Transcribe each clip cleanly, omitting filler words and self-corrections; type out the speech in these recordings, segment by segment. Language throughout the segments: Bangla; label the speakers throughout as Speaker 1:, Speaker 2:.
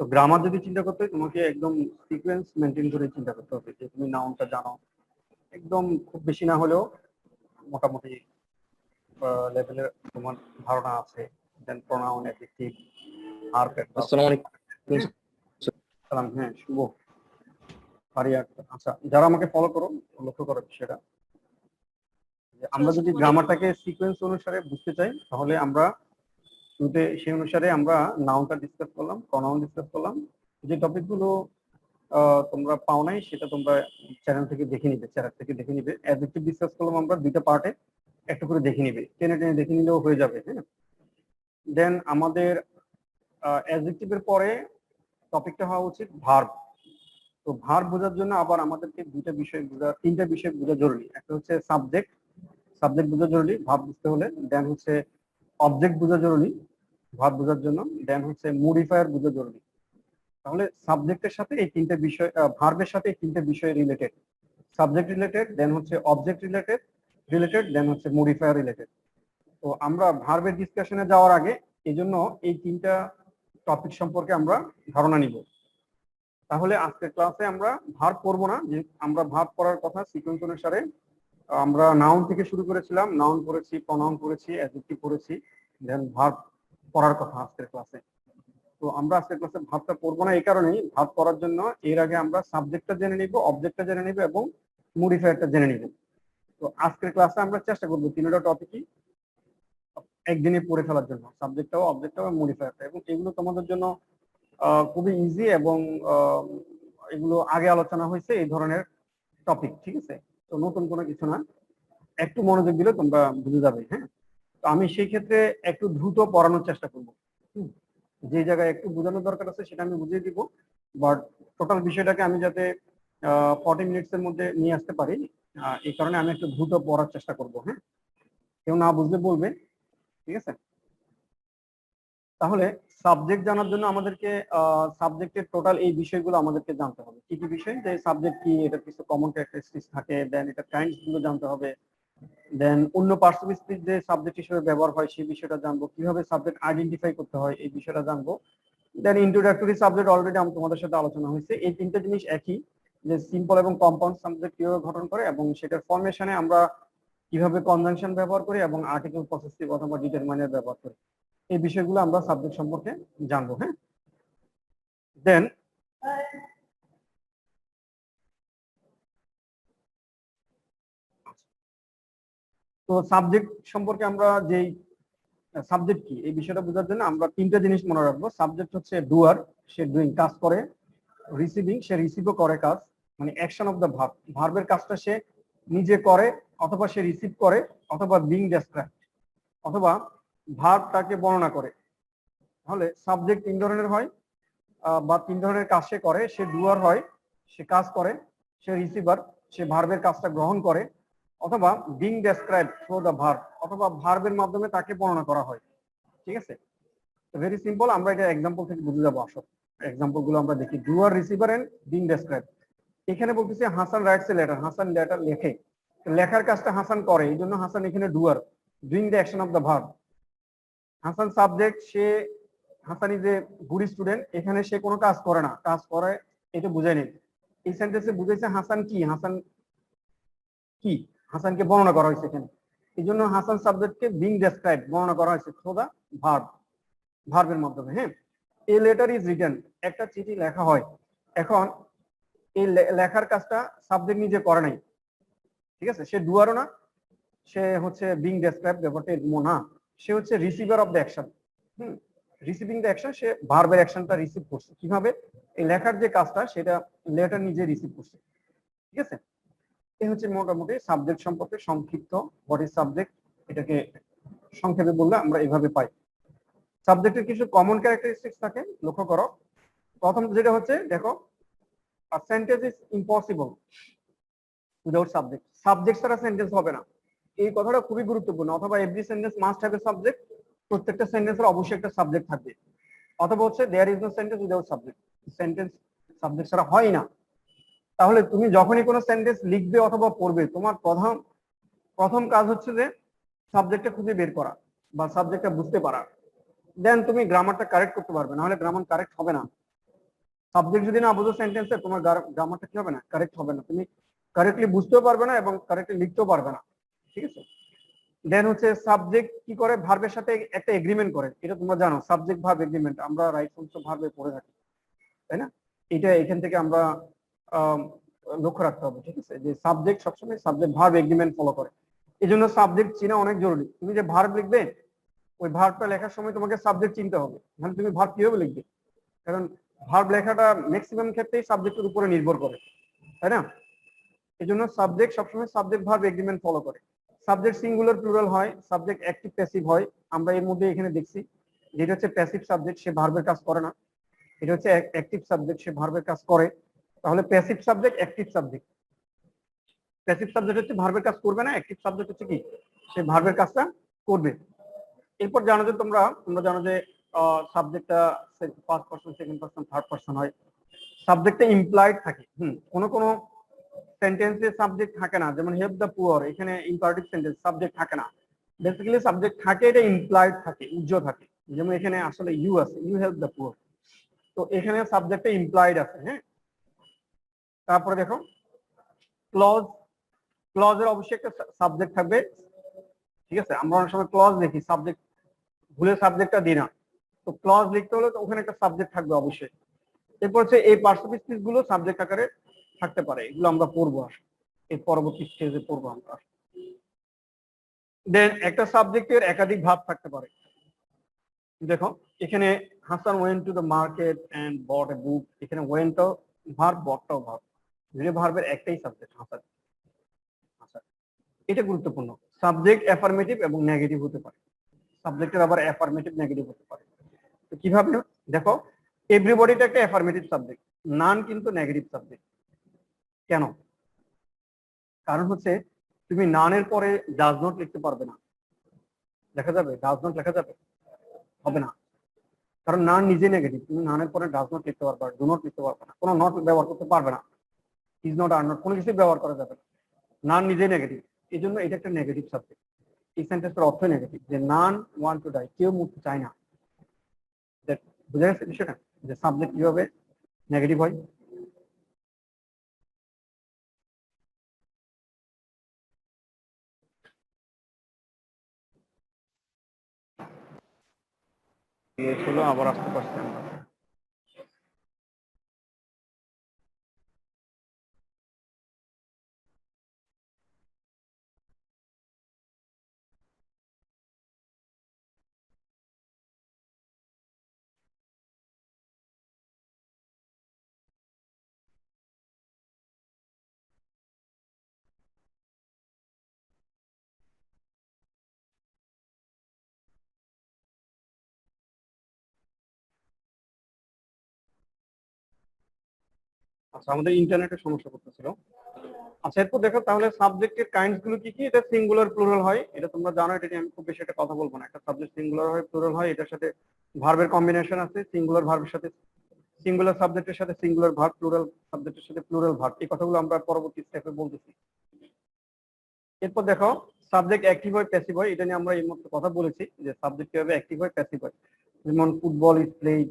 Speaker 1: তো গ্রামার যদি চিন্তা করতে হয় তোমাকে একদম সিকোয়েন্স মেনটেন করে চিন্তা করতে হবে, যে তুমি নাউনটা জানো একদম, খুব বেশি না হলেও মোটামুটি লেভেলের তোমার ধারণা আছে। দেন প্রোনাউন, অ্যাডজেক্টিভ, ভার্ব,
Speaker 2: আসসালামু আলাইকুম।
Speaker 1: সালাম। হ্যাঁ, শুভ ফারিয়া। আচ্ছা, যারা আমাকে ফলো করো লক্ষ্য করো বিষয়টা, যে আমরা যদি গ্রামারটাকে সিকোয়েন্স অনুসারে বুঝতে চাই তাহলে আমরা শুরুতে সেই অনুসারে আমরা নাউনটা ডিসকাস করলাম, প্রোনাউন ডিসকাস করলাম। যে টপিকগুলো তোমরা পাও নাই সেটা তোমরা চ্যানেল থেকে দেখে নিবে, চ্যানেল থেকে দেখে নিবে। অ্যাডজেক্টিভ ডিসকাস করলাম আমরা দুইটা পার্টে, একটু করে দেখে নিবে, টেনে টেনে দেখে নিলেও হয়ে যাবে। হ্যাঁ, দেন আমাদের অ্যাডজেক্টিভের পরে টপিকটা হওয়া উচিত ভার্ব। তো ভার্ব বোঝার জন্য আবার আমাদেরকে তিনটা বিষয় বোঝা জরুরি। একটা হচ্ছে সাবজেক্ট, সাবজেক্ট বোঝা জরুরি ভার্ব বুঝতে হলে। দেন হচ্ছে অবজেক্ট বোঝা জরুরি ভার্ব বোঝার জন্য। দেন হচ্ছে মডিফায়ার বোঝা জরুরি। তাহলে সাবজেক্টের সাথে এই তিনটে বিষয়, ভার্বের সাথে এই তিনটে বিষয় রিলেটেড। সাবজেক্ট রিলেটেড, দেন হচ্ছে অবজেক্ট রিলেটেড, দেন হচ্ছে মডিফায়ার রিলেটেড। তো আমরা ভার্বের ডিসকাশনে যাওয়ার আগে এই জন্য এই তিনটা টপিক সম্পর্কে আমরা ধারণা নিব। তাহলে আজকের ক্লাসে আমরা ভার্ব পড়বো না, যে আমরা ভার্ব পড়ার কথা সিকোয়েন্স অনুসারে। আমরা নাউন থেকে শুরু করেছিলাম, নাউন পড়েছি, প্রনাউন পড়েছি, অ্যাডজেক্টিভ পড়েছি, দেন ভার্ব পড়ার কথা আজকের ক্লাসে। তো আমরা আজকের ক্লাসে ভার্বটা পড়বো না, এই কারণেই ভার্ব পড়ার জন্য এর আগে আমরা সাবজেক্টটা জেনে নিব, অবজেক্টটা জেনে নিব এবং মডিফায়ারটা জেনে নিব। তো আজকের ক্লাসে আমরা চেষ্টা করবো তিনটা টপিকই একদিনে পড়ে ফেলার জন্য, সাবজেক্টটাও, অবজেক্টটাও, মডিফায়ারটা। এবং এগুলো তোমাদের জন্য খুবই ইজি এবং এগুলো আগে আলোচনা হয়েছে এই ধরনের টপিক, ঠিক আছে? তো নতুন কোনো কিছু না, একটু মনোযোগ দিলে তোমরা বুঝে যাবে। হ্যাঁ, তো আমি সেই ক্ষেত্রে একটু দ্রুত পড়ানোর চেষ্টা করব। যে জায়গায় একটু বোঝানোর দরকার আছে সেটা আমি বুঝিয়ে দিব, বাট টোটাল বিষয়টাকে আমি যাতে 40 মিনিটসের মধ্যে নিয়ে আসতে পারি, এই কারণে আমি একটু দ্রুত পড়ার চেষ্টা করব। হ্যাঁ, কেউ না বুঝলে বলবে, ঠিক আছে? তাহলে সাবজেক্ট জানার জন্য আমাদেরকে সাবজেক্টের টোটাল এই বিষয়গুলো আমাদেরকে জানতে হবে। কি কি বিষয়? যে সাবজেক্ট কি, এটার কিছু কমন ক্যারেক্টারিস্টিক্স থাকে, দেন এটা কাইন্ডস গুলো জানতে হবে, দেন অন্য পার্টস অফ স্পিচ যে সাবজেক্ট হিসেবে ব্যবহার হয় সেই বিষয়টা জানবো, কিভাবে সাবজেক্ট আইডেন্টিফাই করতে হয় এই বিষয়টা জানবো। দেন ইন্ট্রোডাক্টরি সাবজেক্ট অলরেডি তোমাদের সাথে আলোচনা হয়েছে। এই তিনটা জিনিস একই, যে সিম্পল এবং কম্পাউন্ড সাবজেক্ট কিভাবে গঠন করে এবং সেটার ফরমেশনে আমরা কিভাবে কনজাংশন ব্যবহার করি এবং আর্টিকেল, পসেসিভ অথবা ডিটারমাইনার ব্যবহার করি, এই বিষয়গুলো আমরা সাবজেক্ট সম্পর্কে জানবো। হ্যাঁ, দেন তো সাবজেক্ট সম্পর্কে আমরা যেই সাবজেক্ট কি এই বিষয়টা বোঝার জন্য আমরা তিনটা জিনিস মনে রাখবো। সাবজেক্ট হচ্ছে ডুয়ার, সে ডুইং কাজ করে, রিসিভিং, সে রিসিভও করে কাজ, মানে অ্যাকশন অফ দ্য ভার্ব, ভার্বের কাজটা সে নিজে করে অথবা সে রিসিভ করে, অথবা বিং ডেসক্রাইব, অথবা ভার্বটাকে বর্ণনা করে। তাহলে সাবজেক্ট তিন ধরনের হয়, বা তিন ধরনের কাজ সে করে। সে ডুয়ার হয়, সে কাজ করে, সে রিসিভার, সে ভার্বের কাজটা গ্রহণ করে, অথবা being describe through the verb, অথবা ভার্বের মাধ্যমে তাকে বর্ণনা করা হয়। ঠিক আছে, ভেরি সিম্পল, আমরা এটা এক্সাম্পল থেকে বুঝে যাবো। আসল এক্সাম্পল গুলো আমরা দেখি। Doer, receiver and being describe. এখানে বলতেছে Hasan writes a letter, Hasan letter লেখে, লেখার কাজটা হাসান করে, এই জন্য হাসান এখানে doer, doing the action of the verb. Hasan subject, সে Hasan is a good student, এখানে সে কোনো কাজ করে না, কাজ করে এটা বুঝাই নেই। এই সেন্টেন্সে বুঝাইছে হাসান কি, হাসান কি, হাসানকে বর্ণনা করা হয়েছে এখানে, এই জন্য হাসান সাবজেক্টকে বিং ডেসক্রাইব, বর্ণনা করা হয়েছে থ্রু দা ভার্ব, ভার্বের মাধ্যমে। হ্যাঁ, এ লেটার ইজ রিটেন, একটা চিঠি লেখা হয়। এখন এই লেখার কাজটা সাবজেক্ট নিজে করে নাই, ঠিক আছে? সে ডুয়ারও না, সে হচ্ছে বিং ডেসক্রাইব, ব্যাপারটা এরকম না, সে হচ্ছে receiver of the action. Receiving the action, সে ভার্বের অ্যাকশনটা রিসিভ করছে। কিভাবে? এই লেখার যে কাজটা সেটা লেটার নিজে রিসিভ করছে। ঠিক আছে, এই হচ্ছে মোটামুটি সাবজেক্ট সম্পর্কে সংক্ষিপ্ত। হোয়াট ইজ সাবজেক্ট, এটাকে সংক্ষেপে বললে আমরা এভাবে পাই। সাবজেক্টের কিছু কমন ক্যারেক্টারিস্টিক্স থাকে, লক্ষ্য করো। প্রথম যেটা হচ্ছে, দেখো, a sentence is impossible without subject, subject ছাড়া সেন্টেন্স হবে না। এই কথাটা খুবই গুরুত্বপূর্ণ। অথবা every sentence must have a subject, প্রত্যেকটা সেন্টেন্সের অবশ্যই একটা সাবজেক্ট থাকবে। অথবা হচ্ছে there is no sentence without subject, sentence subject ছাড়া হয় না। তাহলে তুমি যখনই কোনো সেন্টেন্স লিখবে অথবা পড়বে, তোমার প্রথম কাজ হচ্ছে যে সাবজেক্টটা খুঁজে বের করা বা সাবজেক্টটা বুঝতে পারা। দেন তুমি গ্রামারটা কারেক্ট করতে পারবে, নাহলে গ্রামার কারেক্ট হবে না। সাবজেক্ট যদি না বুঝো সেন্টেন্সে, তোমার গ্রামারটা কি হবে না, কারেক্ট হবে না, তুমি কারেক্টলি বুঝতেও পারবে না এবং কারেক্টলি লিখতেও পারবে না। ঠিক আছে, দেন হচ্ছে সাবজেক্ট কি করে, ভার্বের সাথে একটা এগ্রিমেন্ট করে, এটা তোমরা জানো, সাবজেক্ট ভার্ব এগ্রিমেন্ট আমরা রাইট ফর্মস অফ ভার্বে পড়ে থাকি, তাই না? এটা এখান থেকে আমরা লক্ষ্য রাখতে হবে। ঠিক আছে, যে সাবজেক্ট সবসময় সাবজেক্ট ভার্ব এগ্রিমেন্ট ফলো করে, এই জন্য সাবজেক্ট চেনা অনেক জরুরি। তুমি যে ভার্ব লিখবে, ওই ভার্বটা লেখার সময় তোমাকে সাবজেক্ট চিনতে হবে, মানে তুমি ভার্ব কিভাবে লিখবে, কারণ ভার্ব লেখাটা ম্যাক্সিমাম ক্ষেত্রেই সাবজেক্টের উপরে নির্ভর করে, তাই না? এই জন্য সাবজেক্ট সবসময় সাবজেক্ট ভার্ব এগ্রিমেন্ট ফলো করে। সাবজেক্ট সিঙ্গুলার প্লুরাল হয়, সাবজেক্ট অ্যাক্টিভ প্যাসিভ হয়। আমরা এর মধ্যে এখানে দেখছি যেটা হচ্ছে প্যাসিভ সাবজেক্ট, সে ভার্বের কাজ করে না। এটা হচ্ছে অ্যাক্টিভ সাবজেক্ট, সে ভার্বের কাজ করে। তাহলে passive subject, active subject, passive subject হচ্ছে ভার্বের কাজ করবে না, অ্যাক্টিভ সাবজেক্ট হচ্ছে কি, সে ভার্বের কাজটা করবে। এরপর জানো যে তোমরা জানো যে সাবজেক্টটা first person, second person, third person হয়। সাবজেক্টটা ইমপ্লয়েড থাকে। কোন কোন সেন্টেন্সে সাবজেক্ট থাকে না, যেমন হেল্প দ্য পুয়ার, এখানে ইম্পারেটিভ সেন্টেন্স সাবজেক্ট থাকে না। বেসিক্যালি সাবজেক্ট থাকে, এটা ইমপ্লয়েড থাকে, উজ্জ্বল থাকে। যেমন এখানে আসলে ইউ আছে, ইউ হেল্প দ্য পুয়ার, তো এখানে সাবজেক্টটা ইমপ্লয়েড আছে। হ্যাঁ, তারপরে দেখো ক্লজ, ক্লজের অবশ্যই একটা সাবজেক্ট থাকবে। ঠিক আছে, আমরা অনেক সময় ক্লজ লিখি, সাবজেক্ট ভুলে সাবজেক্টটা দিই না, তো ক্লজ লিখতে হলে তো ওখানে একটা সাবজেক্ট থাকবে অবশ্যই। এরপর হচ্ছে এই পার্সোনালিটিস গুলো সাবজেক্ট আকারে থাকতে পারে, এগুলো আমরা পড়বো আসলে, এর পরবর্তী স্টেজে পড়বো আমরা। দেন একটা সাবজেক্টের একাধিক ভাব থাকতে পারে। দেখো এখানে Hasan went to the market and bought a book, এখানে ওয়েন্টও ভার্ব, বটটাও ভার্ব, দুটো ভার্বের একটাই সাবজেক্ট হাসান। আচ্ছা, এটা গুরুত্বপূর্ণ। সাবজেক্ট অ্যাফার্মেটিভ এবং নেগেটিভ হতে পারে, সাবজেক্টের আবার অ্যাফার্মেটিভ নেগেটিভ হতে পারে। তো কিভাবে, দেখো এভরিবডিটা একটা অ্যাফার্মেটিভ সাবজেক্ট, নান কিন্তু নেগেটিভ সাবজেক্ট। কেন? কারণ হচ্ছে তুমি নানের পরে ডাজ নট লিখতে পারবে না। লেখা যাবে ডাজ নট, লেখা যাবে, হবে না, কারণ নান নিজে নেগেটিভ। তুমি নানের পরে ডাজ নট লিখতে পারবে, ডু নট লিখতে পারবে না, কোনো নট ব্যবহার করতে পারবে না, ইজ নট, আর নট, কোনো কিছু ব্যবহার করা যাবে না, নান নিজে নেগেটিভ। এই জন্য এটা একটা নেগেটিভ সাবজেক্ট। এই সেন্টেন্সের অর্থ নেগেটিভ, যে নান ওয়ান্ট টু ডাই, কেউ মরতে চায় না। বুঝা গেছে বিষয়টা, যে সাবজেক্ট কিভাবে নেগেটিভ হয়। হলো আবার আসতে পারছি আমরা। আচ্ছা, আমাদের ইন্টারনেটের সমস্যা করতেছিল। আচ্ছা, এরপর দেখো তাহলে সাবজেক্টের কাইন্ডস গুলো কি কি। এটা সিঙ্গুলার প্লুরাল হয়, এটা তোমরা জানো, এটা নিয়ে আমি খুব বেশি একটা কথা বলবো না। একটা সাবজেক্ট সিঙ্গুলার হয়, প্লুরাল হয়, এটার সাথে ভার্বের কম্বিনেশন আছে, সিঙ্গুলার ভার্বের সাথে সিঙ্গুলার সাবজেক্টের সাথে সিঙ্গুলার ভার্ব, প্লুরাল সাবজেক্টের সাথে প্লুরাল ভার্ব। এই কথাগুলো আমরা পরবর্তী স্টেপে বলতেছি। এরপর দেখো সাবজেক্ট অ্যাক্টিভ হয়, প্যাসিভ হয়, এটা নিয়ে আমরা এই মধ্যে কথা বলেছি যে সাবজেক্ট কিভাবে অ্যাক্টিভ হয়, প্যাসিভ হয়। যেমন ফুটবল ইজ প্লেড,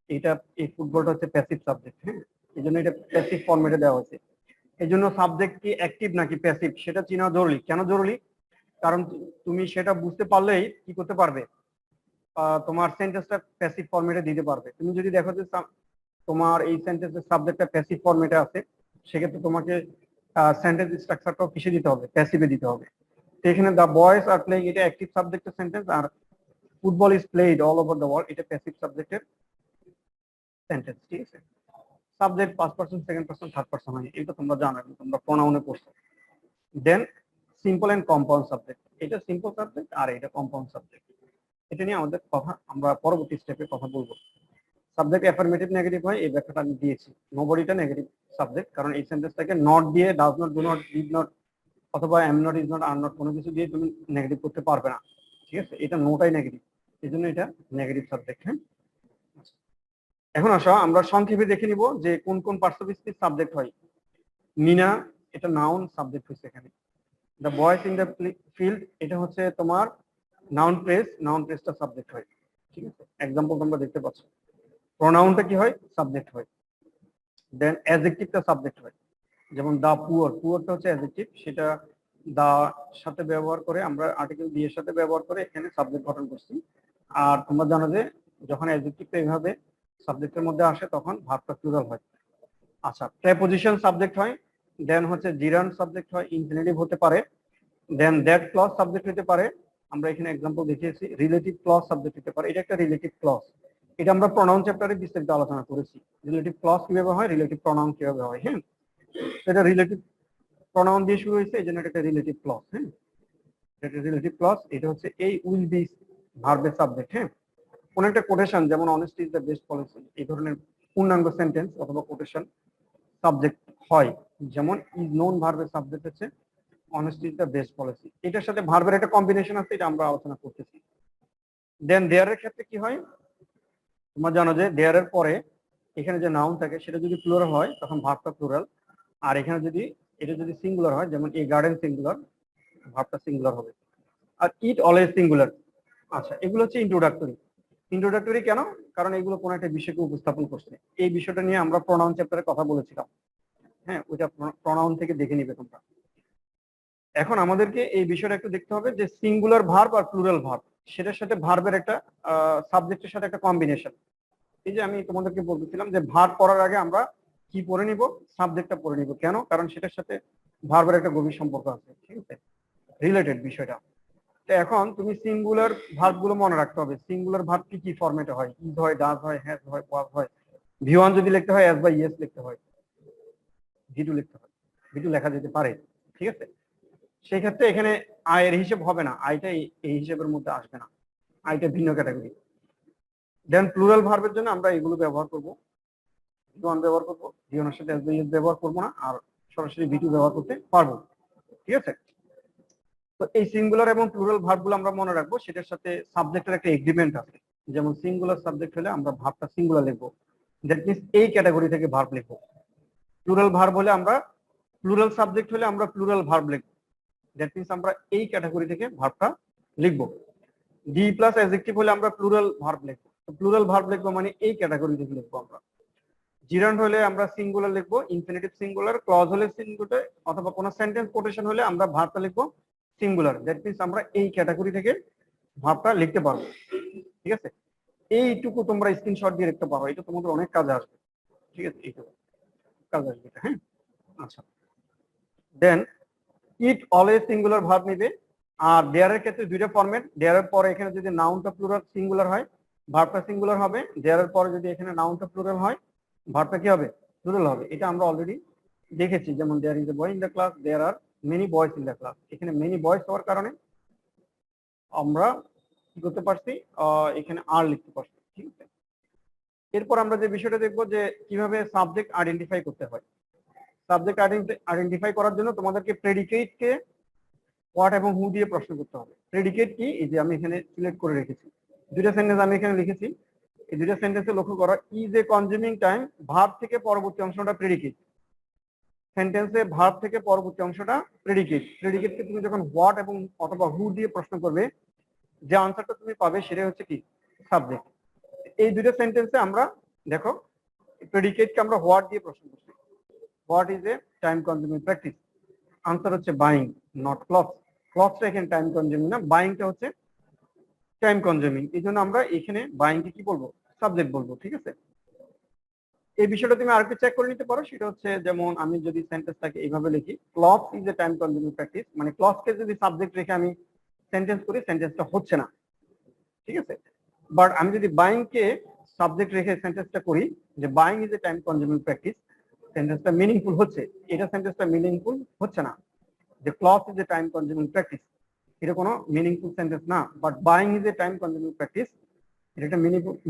Speaker 1: এটা, এই ফুটবলটা হচ্ছে প্যাসিভ সাবজেক্ট। হ্যাঁ, এই জন্য এটা প্যাসিভ ফরম্যাটে দেওয়া হয়েছে। এই জন্য সাবজেক্ট কি অ্যাক্টিভ নাকি প্যাসিভ সেটা চেনা জরুরি। কেন জরুরি? কারণ তুমি সেটা বুঝতে পারলেই কি করতে পারবে, তোমার সেন্টেন্সটা প্যাসিভ ফরম্যাটে দিতে পারবে। তুমি যদি দেখো যে তোমার এই সেন্টেন্সের সাবজেক্টটা প্যাসিভ ফরম্যাটে আছে, সেক্ষেত্রে তোমাকে সেন্টেন্স স্ট্রাকচারটাও কিসে দিতে হবে, প্যাসিভে দিতে হবে। তো এখানে দ্য বয়েজ আর প্লেইং, এটা অ্যাক্টিভ সাবজেক্টের সেন্টেন্স, আর football is played all over the world, এটা প্যাসিভ সাবজেক্টের সেন্টেন্স। ঠিক আছে, subject first person, second person, third person হয়, এটা তোমরা জানো, তোমরা প্রোনাউনে পড়ছো। Then simple and compound subject, এটা সিম্পল সাবজেক্ট আর এটা কম্পাউন্ড সাবজেক্ট। এটা নিয়ে আমাদের কথা আমরা পরবর্তী স্টেপে কথা বলবো। সাবজেক্ট অ্যাফার্মেটিভ নেগেটিভ হয়, এই ব্যাখ্যাটা আমি দিয়েছি। নোবডিটা নেগেটিভ সাবজেক্ট, কারণ এই সেন্টেন্সটাকে নট দিয়ে, does not, do not, did not অথবা am not, is not, are not কোনো কিছু দিয়ে তুমি নেগেটিভ করতে পারবে না। ঠিক আছে, এটা নোটাই নেগেটিভ, এই জন্য এটা নেগেটিভ সাবজেক্ট। হ্যাঁ, এখন আসো আমরা সংক্ষেপে দেখে নিব যে কোন কোন পার্সোনালিটির সাবজেক্ট হয়। মিনা, এটা নাউন, সাবজেক্ট হচ্ছে এখানে। The boys in the field, এটা হচ্ছে তোমার নাউন প্লেস, নাউন প্লেসটা সাবজেক্ট হয়। ঠিক আছে, এক্সাম্পল তোমরা দেখতে পাচ্ছ। প্রোনাউনটা কি হয়? সাবজেক্ট হয়। দেন অ্যাডজেক্টিভটা সাবজেক্ট হয়। যেমন দা পুয়ার, পুয়ারটা হচ্ছে অ্যাডজেক্টিভ, সেটা দা সাথে ব্যবহার করে আমরা আর্টিকেল বি এর সাথে ব্যবহার করে এখানে সাবজেক্ট গঠন করছি। আর তোমরা জানো যে যখন অ্যাডজেক্টিভটা এইভাবে সাবজেক্টের মধ্যে আসে তখন ভার্বটা প্লুরাল হয়। আচ্ছা, প্রেপোজিশন সাবজেক্ট হয়, দেন হচ্ছে জিরান্ড সাবজেক্ট হয়, ইনফিনিটিভ হতে পারে, দেন দ্যাট ক্লজ সাবজেক্ট হতে পারে। আমরা এখানে এক্সাম্পল দেখিয়েছি, রিলেটিভ ক্লজ সাবজেক্ট হতে পারে। এটা একটা রিলেটিভ ক্লজ, এটা আমরা প্রোনাউন চ্যাপ্টারে বিস্তারিত আলোচনা করেছি। রিলেটিভ ক্লজ কিভাবে হয়, রিলেটিভ প্রোনাউন কিভাবে হয়। হ্যাঁ, এটা রিলেটিভ প্রোনাউন দিয়ে শুরু হয়েছে, এই জন্য এটা একটা রিলেটিভ ক্লজ। হ্যাঁ, এটা রিলেটিভ ক্লজ, এটা হচ্ছে এই উইল বি ভার্বের সাবজেক্ট। হ্যাঁ, কোন একটা কোটেশন যেমন honesty is the best policy, এই ধরনের পূর্ণাঙ্গ সেন্টেন্স অথবা কোটেশন সাবজেক্ট হয়। যেমন ইজ নোন ভার্বের সাবজেক্ট হচ্ছে honesty is the best policy. এটার সাথে ভার্বের একটা কম্বিনেশন আছে, এটা আমরা আলোচনা করতেছি। দেন দেয়ারের ক্ষেত্রে কি হয়, তোমরা জানো যে দেয়ারের পরে এখানে যে নাউন থাকে সেটা যদি প্লুরাল হয় তখন ভার্বটা প্লুরাল, আর এখানে যদি এটা যদি সিঙ্গুলার হয়, যেমন এই গার্ডেন সিঙ্গুলার, ভার্বটা সিঙ্গুলার হবে। আর ইট অলওয়েজ সিঙ্গুলার। আচ্ছা, এগুলো হচ্ছে ইন্ট্রোডাক্টরি। ইন্ট্রোডাক্টরি কেন? কারণ এগুলো কোনো একটা বিষয়কে উপস্থাপন করছে। এই বিষয়টা নিয়ে আমরা প্রোনাউন চ্যাপ্টারে কথা বলেছিলাম। হ্যাঁ, ওইটা প্রোনাউন থেকে দেখে নিবে তোমরা। এখন আমাদেরকে এই বিষয়টা একটু দেখতে হবে যে সিঙ্গুলার ভার্ব আর প্লুরাল ভার্ব, সেটার সাথে ভার্বের একটা সাবজেক্টের সাথে একটা কম্বিনেশন। এই যে আমি তোমাদেরকে বলতেছিলাম যে ভার্ব পড়ার আগে আমরা কি পড়ে নিব, সাবজেক্টটা পড়ে নিব। কেন? কারণ সেটার সাথে ভার্বের একটা গভীর সম্পর্ক আছে। ঠিক আছে, রিলেটেড বিষয়টা। তো এখন তুমি সিঙ্গুলার ভার্ব গুলো মনে রাখতে হবে। সিঙ্গুলার ভার্ব কি কি ফরম্যাটে হয়? ইজ হয়, ডাজ হয়, হ্যাজ হয়, ওয়াজ হয়। ভি ওয়ান যদি লিখতে হয় এস বা ইয়েস লিখতে হয়, ভি টু লিখতে হয়, ভি টু লেখা যেতে পারে। ঠিক আছে, সেই ক্ষেত্রে এখানে আয়ের হিসেব হবে না, আইটা এই হিসেবের মধ্যে আসবে না, আইটা ভিন্ন ক্যাটাগরি। দেন প্লুরাল ভার্বের জন্য আমরা এগুলো ব্যবহার করব, ভি ওয়ান ব্যবহার করবো, ভি ওয়ানের সাথে এস বা ইয়েস ব্যবহার করবো না, আর সরাসরি ভি টু ব্যবহার করতে পারবো। ঠিক আছে, তো এই সিঙ্গুলার এবং প্লুরাল ভার্বগুলো আমরা মনে রাখবো, সেটার সাথে সাবজেক্টের একটা এগ্রিমেন্ট আছে। যেমন সিঙ্গুলার সাবজেক্ট হলে আমরা ভার্বটা সিঙ্গুলার লিখবো, দ্যাট মিনস এই ক্যাটাগরি থেকে ভার্ব লিখবো। প্লুরাল ভার্ব হলে আমরা, প্লুরাল সাবজেক্ট হলে আমরা প্লুরাল ভার্ব লিখবো, দ্যাট মিনস আমরা এই ক্যাটাগরি থেকে ভার্বটা লিখবো। ডি প্লাস অ্যাডজেক্টিভ হলে আমরা প্লুরাল ভার্ব লিখবো, প্লুরাল ভার্ব লিখবো মানে এই ক্যাটাগরি থেকে লিখবো আমরা। জিরান্ড হলে আমরা সিঙ্গুলার লিখবো, ইনফিনিটিভ সিঙ্গুলার, ক্লজ হলে সিঙ্গুলার, অথবা কোনো সেন্টেন্স কোটেশন হলে আমরা ভার্বটা লিখবো সিঙ্গুলার, দ্যাট মিনস আমরা এই ক্যাটাগরি থেকে ভার্বটা লিখতে পারবো। ঠিক আছে, এইটুকু তোমরা স্ক্রিনশট দিয়ে লিখতে পারো, এটা তোমাদের অনেক কাজে আসবে। ঠিক আছে, এইটুকু কাজে আসবে। হ্যাঁ, আচ্ছা। দেন ইট অলওয়েজ সিঙ্গুলার ভার্ব নিবে। আর দেয়ারের ক্ষেত্রে দুইটা ফরম্যাট, দেয়ারের পরে এখানে যদি নাউনটা প্লুরাল সিঙ্গুলার হয় ভার্বটা সিঙ্গুলার হবে, দেয়ারের পরে যদি এখানে নাউনটা প্লুরাল হয় ভার্বটা কি হবে? প্লুরাল হবে। এটা আমরা অলরেডি দেখেছি, যেমন there is a boy in the class, there are many boys in the class. এখানে মেনি বয়েজ হওয়ার কারণে আমরা কি করতে পারছি, এখানে আর লিখতে পারছি। ঠিক আছে, এরপর আমরা যে বিষয়টা দেখবো যে কিভাবে সাবজেক্ট আইডেন্টিফাই করতে হয়। সাবজেক্ট আইডেন্টিফাই করার জন্য তোমাদেরকে প্রেডিকেটকে হোয়াট এবং হু দিয়ে প্রশ্ন করতে হবে। প্রেডিকেট কি? এই যে আমি এখানে সিলেক্ট করে রেখেছি, দুইটা সেন্টেন্স আমি এখানে লিখেছি। এই দুইটা সেন্টেন্সে লক্ষ্য করো, is a consuming time, verb থেকে পরবর্তী অংশটা প্রেডিকেট। সেন্টেন্সে ভার্ব থেকে পরবর্তী অংশটা প্রেডিকেট। প্রেডিকেটকে তুমি যখন হোয়াট এবং অথবা হু দিয়ে প্রশ্ন করবে, যে আনসারটা তুমি পাবে সেটাই হচ্ছে কি? সাবজেক্ট। এই দুইটা সেন্টেন্সে আমরা দেখো প্রেডিকেটকে আমরা হোয়াট দিয়ে প্রশ্ন করছি। What is a time consuming practice? Answer হচ্ছে বাইং, নট ক্লথস। ক্লথসটা এখানে টাইম কনজিউমিং না, বাইংটা হচ্ছে টাইম কনজিউমিং। এই জন্য আমরা এখানে বাইংকে কি বলবো? সাবজেক্ট বলবো। ঠিক আছে, এই বিষয়টা তুমি আরেকটু চেক করে নিতে পারো। সেটা হচ্ছে, যেমন আমি যদি সেন্টেন্সটাকে এইভাবে লিখি, cloth is a time consuming practice, মানে ক্লথকে যদি সাবজেক্ট রেখে আমি সেন্টেন্স করি, সেন্টেন্সটা হচ্ছে না। ঠিক আছে, বাট আমি যদি বাইংকে সাবজেক্ট রেখে সেন্টেন্সটা করি, যে buying is a time consuming practice, সেন্টেন্সটা মিনিংফুল হচ্ছে। এটা সেন্টেন্সটা মিনিংফুল হচ্ছে না। যে cloth is a time consuming practice, এটা কোনো মিনিংফুল সেন্টেন্স না, but buying is a time consuming practice, এটা একটা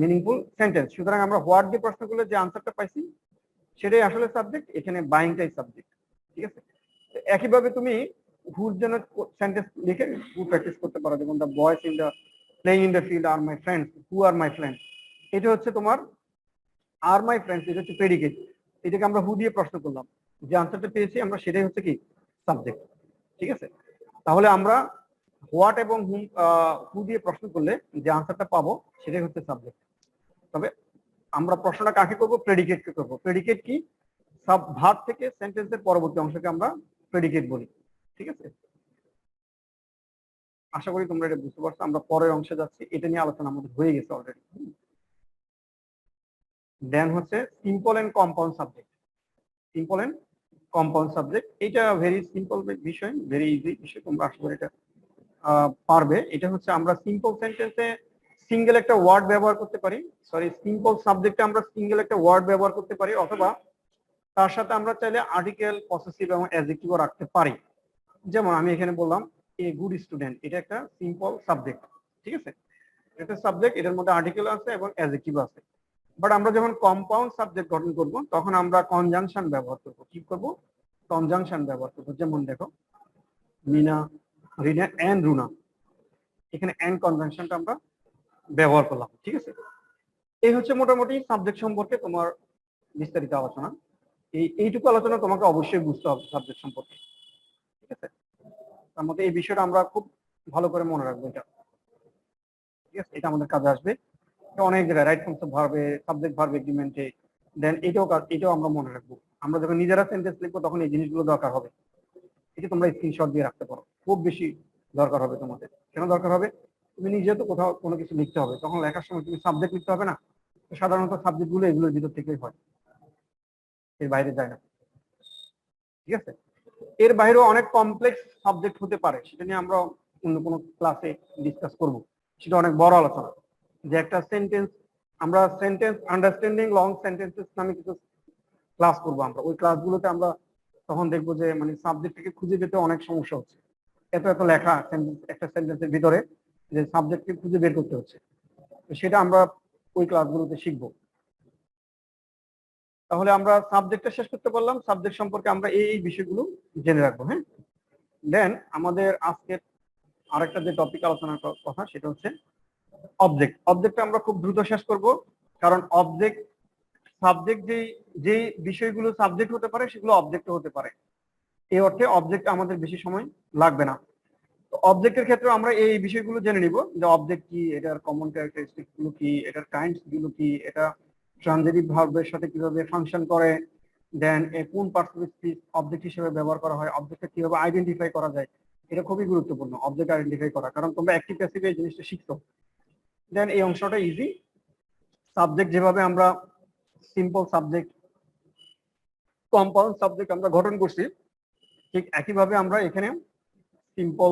Speaker 1: মিনিংফুল সেন্টেন্স। সুতরাং আমরা হোয়াট দিয়ে প্রশ্ন করলে যে আনসারটা পাইছি সেটাই আসলে সাবজেক্ট, এখানে বাইংটাই সাবজেক্ট। ঠিক আছে, একইভাবে তুমি হুর জন্য সেন্টেন্স লিখে হু প্র্যাকটিস করতে পারো, যেমন the boys in the playing in the field are my friends, who are my friends. এটা হচ্ছে তোমার আর মাই ফ্রেন্ডস, এটা হচ্ছে প্রেডিকেট। এটাকে আমরা হু দিয়ে প্রশ্ন করলাম, যে আনসারটা পেয়েছি আমরা সেটাই হচ্ছে কি? সাবজেক্ট। ঠিক আছে, তাহলে আমরা হোয়াট এবং হু দিয়ে প্রশ্ন করলে যে আনসারটা পাবো সেটাই হচ্ছে সাবজেক্ট। তবে আমরা প্রশ্নটা কাকে করব, প্রেডিকেটকে করব। প্রেডিকেট কি, সব ভার্ব থেকে সেন্টেন্সের পরবর্তী অংশকে আমরা প্রেডিকেট বলি। ঠিক আছে, আশা করি তোমরা এটা বুঝতে পারছো। আমরা পরের অংশে যাচ্ছি, এটা নিয়ে আলোচনা আমাদের হয়ে গেছে অলরেডি। দেন হচ্ছে simple and compound subject. Simple and compound subject, এটা ভেরি সিম্পল বিষয়, ভেরি ইজি বিষয়, তোমরা আশা করি এটা পারবে। এটা হচ্ছে আমরা সিম্পল সেন্টেন্সে সিঙ্গেল একটা ওয়ার্ড ব্যবহার করতে পারি, সরি সিম্পল সাবজেক্টে আমরা সিঙ্গেল একটা ওয়ার্ড ব্যবহার করতে পারি, অথবা তার সাথে আমরা চাইলে আর্টিকেল, পসেসিভ এবং অ্যাডজেক্টিভও রাখতে পারি। যেমন আমি এখানে বললাম এ গুড স্টুডেন্ট, এটা একটা সিম্পল সাবজেক্ট। ঠিক আছে, এটা সাবজেক্ট, এটার মধ্যে আর্টিকেল আছে এবং অ্যাডজেক্টিভ আছে। বাট আমরা যখন কম্পাউন্ড সাবজেক্ট গঠন করব তখন আমরা কনজাংশন ব্যবহার করব। কি করব, কনজাংশন ব্যবহার করব। যেমন দেখো মিনা, রিনা এন্ড রুনা, এখানে এন্ড কনজাংশনটা আমরা ব্যবহার করলাম। ঠিক আছে, এই হচ্ছে মোটামুটি সাবজেক্ট সম্পর্কে তোমার বিস্তারিত আলোচনা। এইটুকু আলোচনা তোমাকে অবশ্যই বুঝতে হবে সাবজেক্ট সম্পর্কে। ঠিক আছে, তার মধ্যে এই বিষয়টা আমরা খুব ভালো করে মনে রাখবো। এটা ঠিক আছে, এটা আমাদের কাজে আসবে অনেক জায়গায়, রাইট ফর্মস অফ ভার্বে, সাবজেক্ট ভার্ব এগ্রিমেন্টে। দেন এটাও আমরা মনে রাখবো। আমরা যখন নিজেরা সেন্টেন্স লিখবো তখন এই জিনিসগুলো দরকার হবে। এটা তোমরা স্ক্রিনশট দিয়ে রাখতে পারো, খুব বেশি দরকার হবে তোমাদের। কেন দরকার হবে, তুমি নিজে তো কোথাও কোনো কিছু লিখতে হবে, তখন লেখার সময় তুমি সাবজেক্ট লিখতে হবে না। সাধারণত সাবজেক্ট গুলো এগুলোর ভিতর থেকেই হয়, এর বাইরে যায় না। ঠিক আছে, এর বাইরেও অনেক কমপ্লেক্স সাবজেক্ট হতে পারে, সেটা নিয়ে আমরা অন্য কোনো ক্লাসে ডিসকাস করব। সেটা অনেক বড় আলোচনা, যে একটা সেন্টেন্স, আমরা সেন্টেন্স আন্ডারস্ট্যান্ডিং লং সেন্টেন্সেস নামে কিছু ক্লাস করবো। আমরা ওই ক্লাসগুলোতে আমরা তখন দেখবো যে মানে সাবজেক্টকে খুঁজে পেতে অনেক সমস্যা হচ্ছে। এত এত লেখা একটা সেন্টেন্সের ভিতরে, যে সাবজেক্টকে খুঁজে বের করতে হচ্ছে, তো সেটা আমরা ওই ক্লাসগুলোতে শিখবো। তাহলে আমরা সাবজেক্টটা শেষ করতে পারলাম। সাবজেক্ট সম্পর্কে আমরা এই বিষয়গুলো জেনে রাখবো। হ্যাঁ, দেন আমাদের আজকের আরেকটা যে টপিক আলোচনার কথা সেটা হচ্ছে অবজেক্ট। অবজেক্টটা আমরা খুব দ্রুত শেষ করব, কারণ অবজেক্ট সাবজেক্ট যে বিষয়গুলো সাবজেক্ট হতে পারে সেগুলো অবজেক্ট হতে পারে। এই অর্থে অবজেক্ট আমাদের বেশি সময় লাগবে না। তো অবজেক্টের ক্ষেত্রে আমরা এই বিষয়গুলো জেনে নিব, যে অবজেক্ট কি, এটার কমন ক্যারেক্টারিস্টিক গুলো কি, এটার কাইন্ডস গুলো কি, এটা ট্রানজিটিভ ভার্বের সাথে কিভাবে ফাংশন করে, দেন কোন পার্টস স্পিচ অবজেক্ট হিসেবে ব্যবহার করা হয়, অবজেক্টকে কিভাবে আইডেন্টিফাই করা যায়। এটা খুবই গুরুত্বপূর্ণ অবজেক্ট আইডেন্টিফাই করা, কারণ তোমরা অ্যাক্টিভ প্যাসিভ এই জিনিসটা শিখছো। দেন এই অংশটা ইজি। সাবজেক্ট যেভাবে আমরা সিম্পল সাবজেক্ট, কম্পাউন্ড সাবজেক্ট আমরা গঠন করছি, ঠিক একইভাবে আমরা এখানে সিম্পল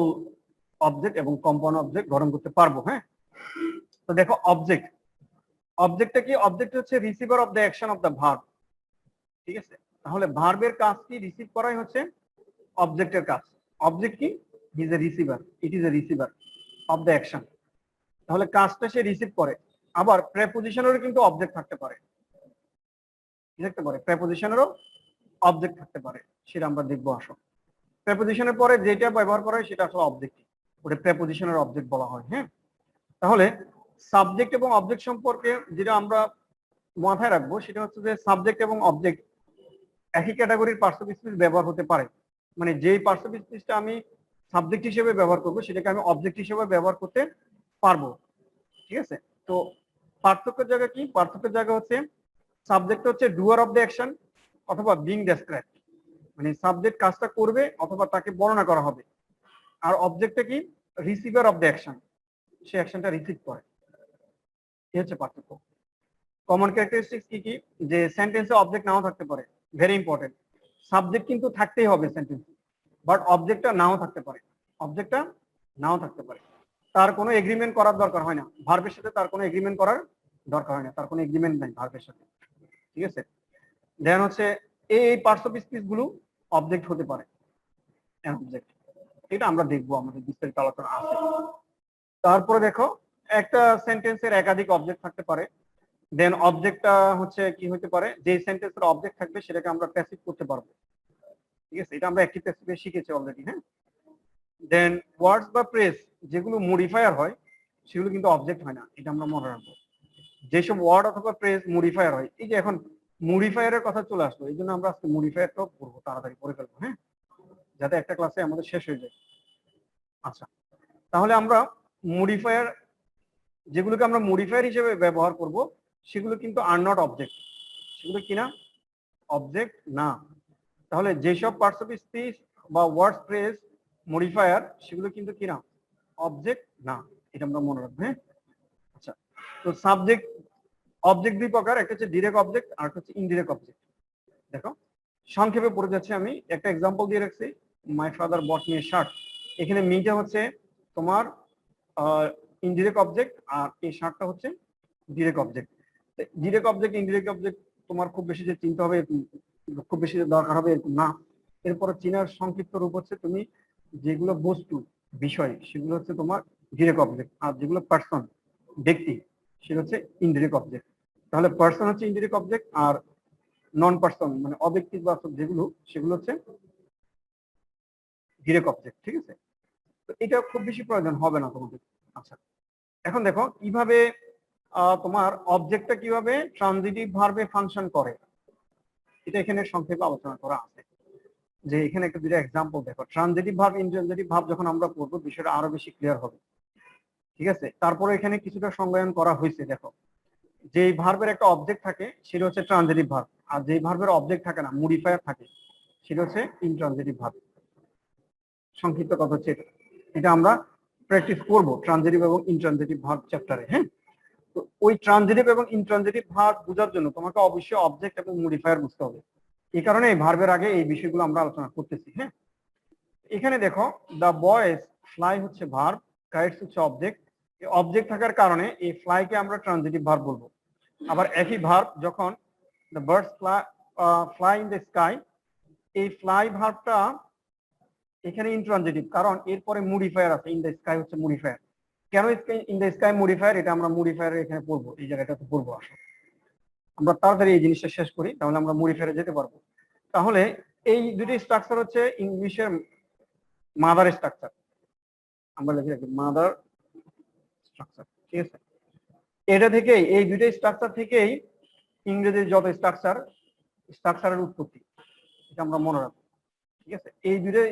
Speaker 1: অবজেক্ট এবং কম্পাউন্ড অবজেক্ট গঠন করতে পারবো। হ্যাঁ, তো দেখো অবজেক্ট, অবজেক্টটা কি, অবজেক্ট হচ্ছে receiver of the action of the verb. ঠিক আছে, তাহলে ভার্বের কাজ কি, রিসিভ করাই হচ্ছে অবজেক্টের কাজ। অবজেক্ট কি, is a receiver, it is a receiver of the action. তাহলে কাজটা সে রিসিভ করে। আবার প্রেপোজিশনেরও কিন্তু অবজেক্ট থাকতে পারে, থাকতে পারে প্রেপোজিশনেরও অবজেক্ট থাকতে পারে, সেটা আমরা দেখবো। আসো, প্রেপোজিশনের পরে যেটা ব্যবহার করা হয় সেটা আসলে অবজেক্ট, ওটা প্রেপোজিশনের অবজেক্ট বলা হয়। হ্যাঁ, তাহলে সাবজেক্ট এবং অবজেক্ট সম্পর্কে যেটা আমরা মাথায় রাখবো সেটা হচ্ছে যে সাবজেক্ট এবং অবজেক্ট একই ক্যাটাগরির পার্টস অফ স্পিচ ব্যবহার হতে পারে। মানে যেই পার্টস অফ স্পিচটা আমি সাবজেক্ট হিসেবে ব্যবহার করবো সেটাকে আমি অবজেক্ট হিসেবে ব্যবহার করতে পারবো। ঠিক আছে, তো পার্থক্যের জায়গা কি, পার্থক্যের জায়গা হচ্ছে সাবজেক্ট হচ্ছে ডুয়ার অফ দ্য অ্যাকশন অথবা বিং ডেসক্রাইবড, মানে সাবজেক্ট কাজটা করবে অথবা তাকে বর্ণনা করা হবে। আর অবজেক্টটা কি, রিসিভার অফ দ্য অ্যাকশন, সে অ্যাকশনটা রিসিভ করে। এই হচ্ছে পার্থক্য। কমন ক্যারেক্টারিস্টিক্স কি কি, যে সেন্টেন্সে অবজেক্ট নাও থাকতে পারে, ভেরি ইম্পর্টেন্ট। সাবজেক্ট কিন্তু থাকতেই হবে সেন্টেন্সে, বাট অবজেক্টটা নাও থাকতে পারে, অবজেক্টটা নাও থাকতে পারে। তার কোনো এগ্রিমেন্ট করার দরকার হয় না, ভার্বের সাথে তার কোনো এগ্রিমেন্ট করার দরকার হয় না, তার কোনো এগ্রিমেন্ট নাই ভার্বের সাথে। ঠিক আছে, দেন হচ্ছে এই পার্টস অফ স্পিচ গুলো অবজেক্ট হতে পারে, অবজেক্ট। এটা আমরা দেখবো, আমাদের বিস্তারিত আলোচনা আছে। তারপরে দেখো একটা সেন্টেন্সের একাধিক অবজেক্ট থাকতে পারে। দেন অবজেক্টটা হচ্ছে কি হতে পারে, যে সেন্টেন্সের অবজেক্ট থাকবে সেটাকে আমরা প্যাসিভ করতে পারবো। ঠিক আছে, এটা আমরা অ্যাক্টিভ প্যাসিভে শিখেছি অলরেডি। হ্যাঁ, দেন ওয়ার্ডস বা প্রেস যেগুলো মডিফায়ার হয় সেগুলো কিন্তু অবজেক্ট হয় না, এটা আমরা মনে রাখবো। যেসব ওয়ার্ড অথবা প্রেস মডিফায়ার হয়, এই যে এখন মডিফায়ারের কথা চলে আসলো, এই জন্য আমরা আজকে মডিফায়ারটাও পড়বো, তাড়াতাড়ি পড়ে ফেলবো। হ্যাঁ, যাতে একটা ক্লাসে আমাদের শেষ হয়ে যায়। আচ্ছা, তাহলে আমরা মডিফায়ার, যেগুলোকে আমরা মডিফায়ার হিসেবে ব্যবহার করব সেগুলো কিন্তু আর নট অবজেক্ট, সেগুলো কি না, অবজেক্ট না। তাহলে যেসব পার্টস অফ স্পিচ বা ওয়ার্ড ফ্রেজ মডিফায়ার সেগুলো কিন্তু কি না, অবজেক্ট না। এটা আমরা মনে রাখবো, হ্যাঁ। আচ্ছা, তো সাবজেক্ট অবজেক্ট দুই প্রকার, একটা হচ্ছে ডিরেক্ট অবজেক্ট আর একটা হচ্ছে ইনডিরেক্ট অবজেক্ট। দেখো সংক্ষেপে পড়ে যাচ্ছে, আমি একটা এক্সাম্পল দিয়ে রাখছি, my father bot me a shirt. এখানে মিটা হচ্ছে তোমার ইনডিরেক্ট অবজেক্ট আর এই শার্টটা হচ্ছে direct object. Direct object indirect object তোমার খুব বেশি যে চিন্তা হবে, খুব বেশি দরকার হবে এরকম না। এরপরে চিনার সংক্ষিপ্ত রূপ হচ্ছে তুমি যেগুলো বস্তু বিষয় সেগুলো হচ্ছে তোমার ডিরেক্ট অবজেক্ট, আর যেগুলো পার্সন ব্যক্তি সেটা হচ্ছে ইনডিরেক্ট অবজেক্ট। তাহলে পার্সন হচ্ছে ইনডিরেক্ট অবজেক্ট, আর নন পার্সন মানে অব্যক্তিক বাস্তব যেগুলো সেগুলো হচ্ছে ডিরেক্ট অবজেক্ট। ঠিক আছে, তো এটা খুব বেশি প্রয়োজন হবে না তোমাদের। আচ্ছা, এখন দেখো কিভাবে তোমার অবজেক্টটা কিভাবে ট্রানজিটিভ ভার্বে ফাংশন করে, এটা এখানে সংক্ষেপে আলোচনা করা আছে। যে এখানে একটা দুটো এক্সাম্পল দেখো, ট্রানজিটিভ ভার্ব ইনট্রানজিটিভ ভার্ব যখন আমরা পড়বো বিষয়টা আরো বেশি ক্লিয়ার হবে। ঠিক আছে, তারপরে এখানে কিছুটা সংজ্ঞায়ন করা হয়েছে। দেখো যে ভার্বের একটা অবজেক্ট থাকে সেটা হচ্ছে ট্রানজিটিভ ভার্ব, আর যে ভার্বের অবজেক্ট থাকে না, মডিফায়ার থাকে, সেটা হচ্ছে ইনট্রানজিটিভ ভার্ব। সংক্ষিপ্ত কথা হচ্ছে এটা, এটা আমরা প্র্যাকটিস করবো ট্রানজিটিভ এবং ইনট্রানজিটিভ ভার্ব চ্যাপ্টারে, হ্যাঁ। তো ওই ট্রানজিটিভ এবং ইনট্রানজিটিভ ভার্ব বোঝার জন্য তোমাকে অবশ্যই অবজেক্ট এবং মডিফায়ার বুঝতে হবে। এই কারণে এই ভার্বের আগে এই বিষয়গুলো আমরা আলোচনা করতেছি, হ্যাঁ। এখানে দেখো দ্য বয়েজ ফ্লাই হচ্ছে ভার্ব, কাইটস হচ্ছে অবজেক্ট। এই অবজেক্ট থাকার কারণে এই ফ্লাইকে আমরা ট্রানজিটিভ ভার্ব বলবো। আবার একই ভার্ব যখন the birds fly in the sky, এই ফ্লাই ভার্বটা এখানে ইনট্রানজিটিভ, কারণ এরপরে মডিফায়ার আছে, ইন দ্য স্কাই হচ্ছে মডিফায়ার। কেন ইন দ্য স্কাই মডিফায়ার, এটা আমরা মডিফায়ার এখানে পড়বো, এই জায়গাটাতে পড়বো। আসলে আমরা তাড়াতাড়ি এই জিনিসটা শেষ করি, তাহলে আমরা মডিফায়ারে যেতে পারবো। তাহলে এই দুটি স্ট্রাকচার হচ্ছে ইংলিশের মাদার স্ট্রাকচার, আমরা লিখে রাখি মাদার স্ট্রাকচার। ঠিক আছে, এটা থেকেই এই দুইটা স্ট্রাকচার থেকেই ইংরেজির যত স্ট্রাকচারের উৎপত্তি, এটা আমরা মনে রাখবো। ঠিক আছে, এই দুইটা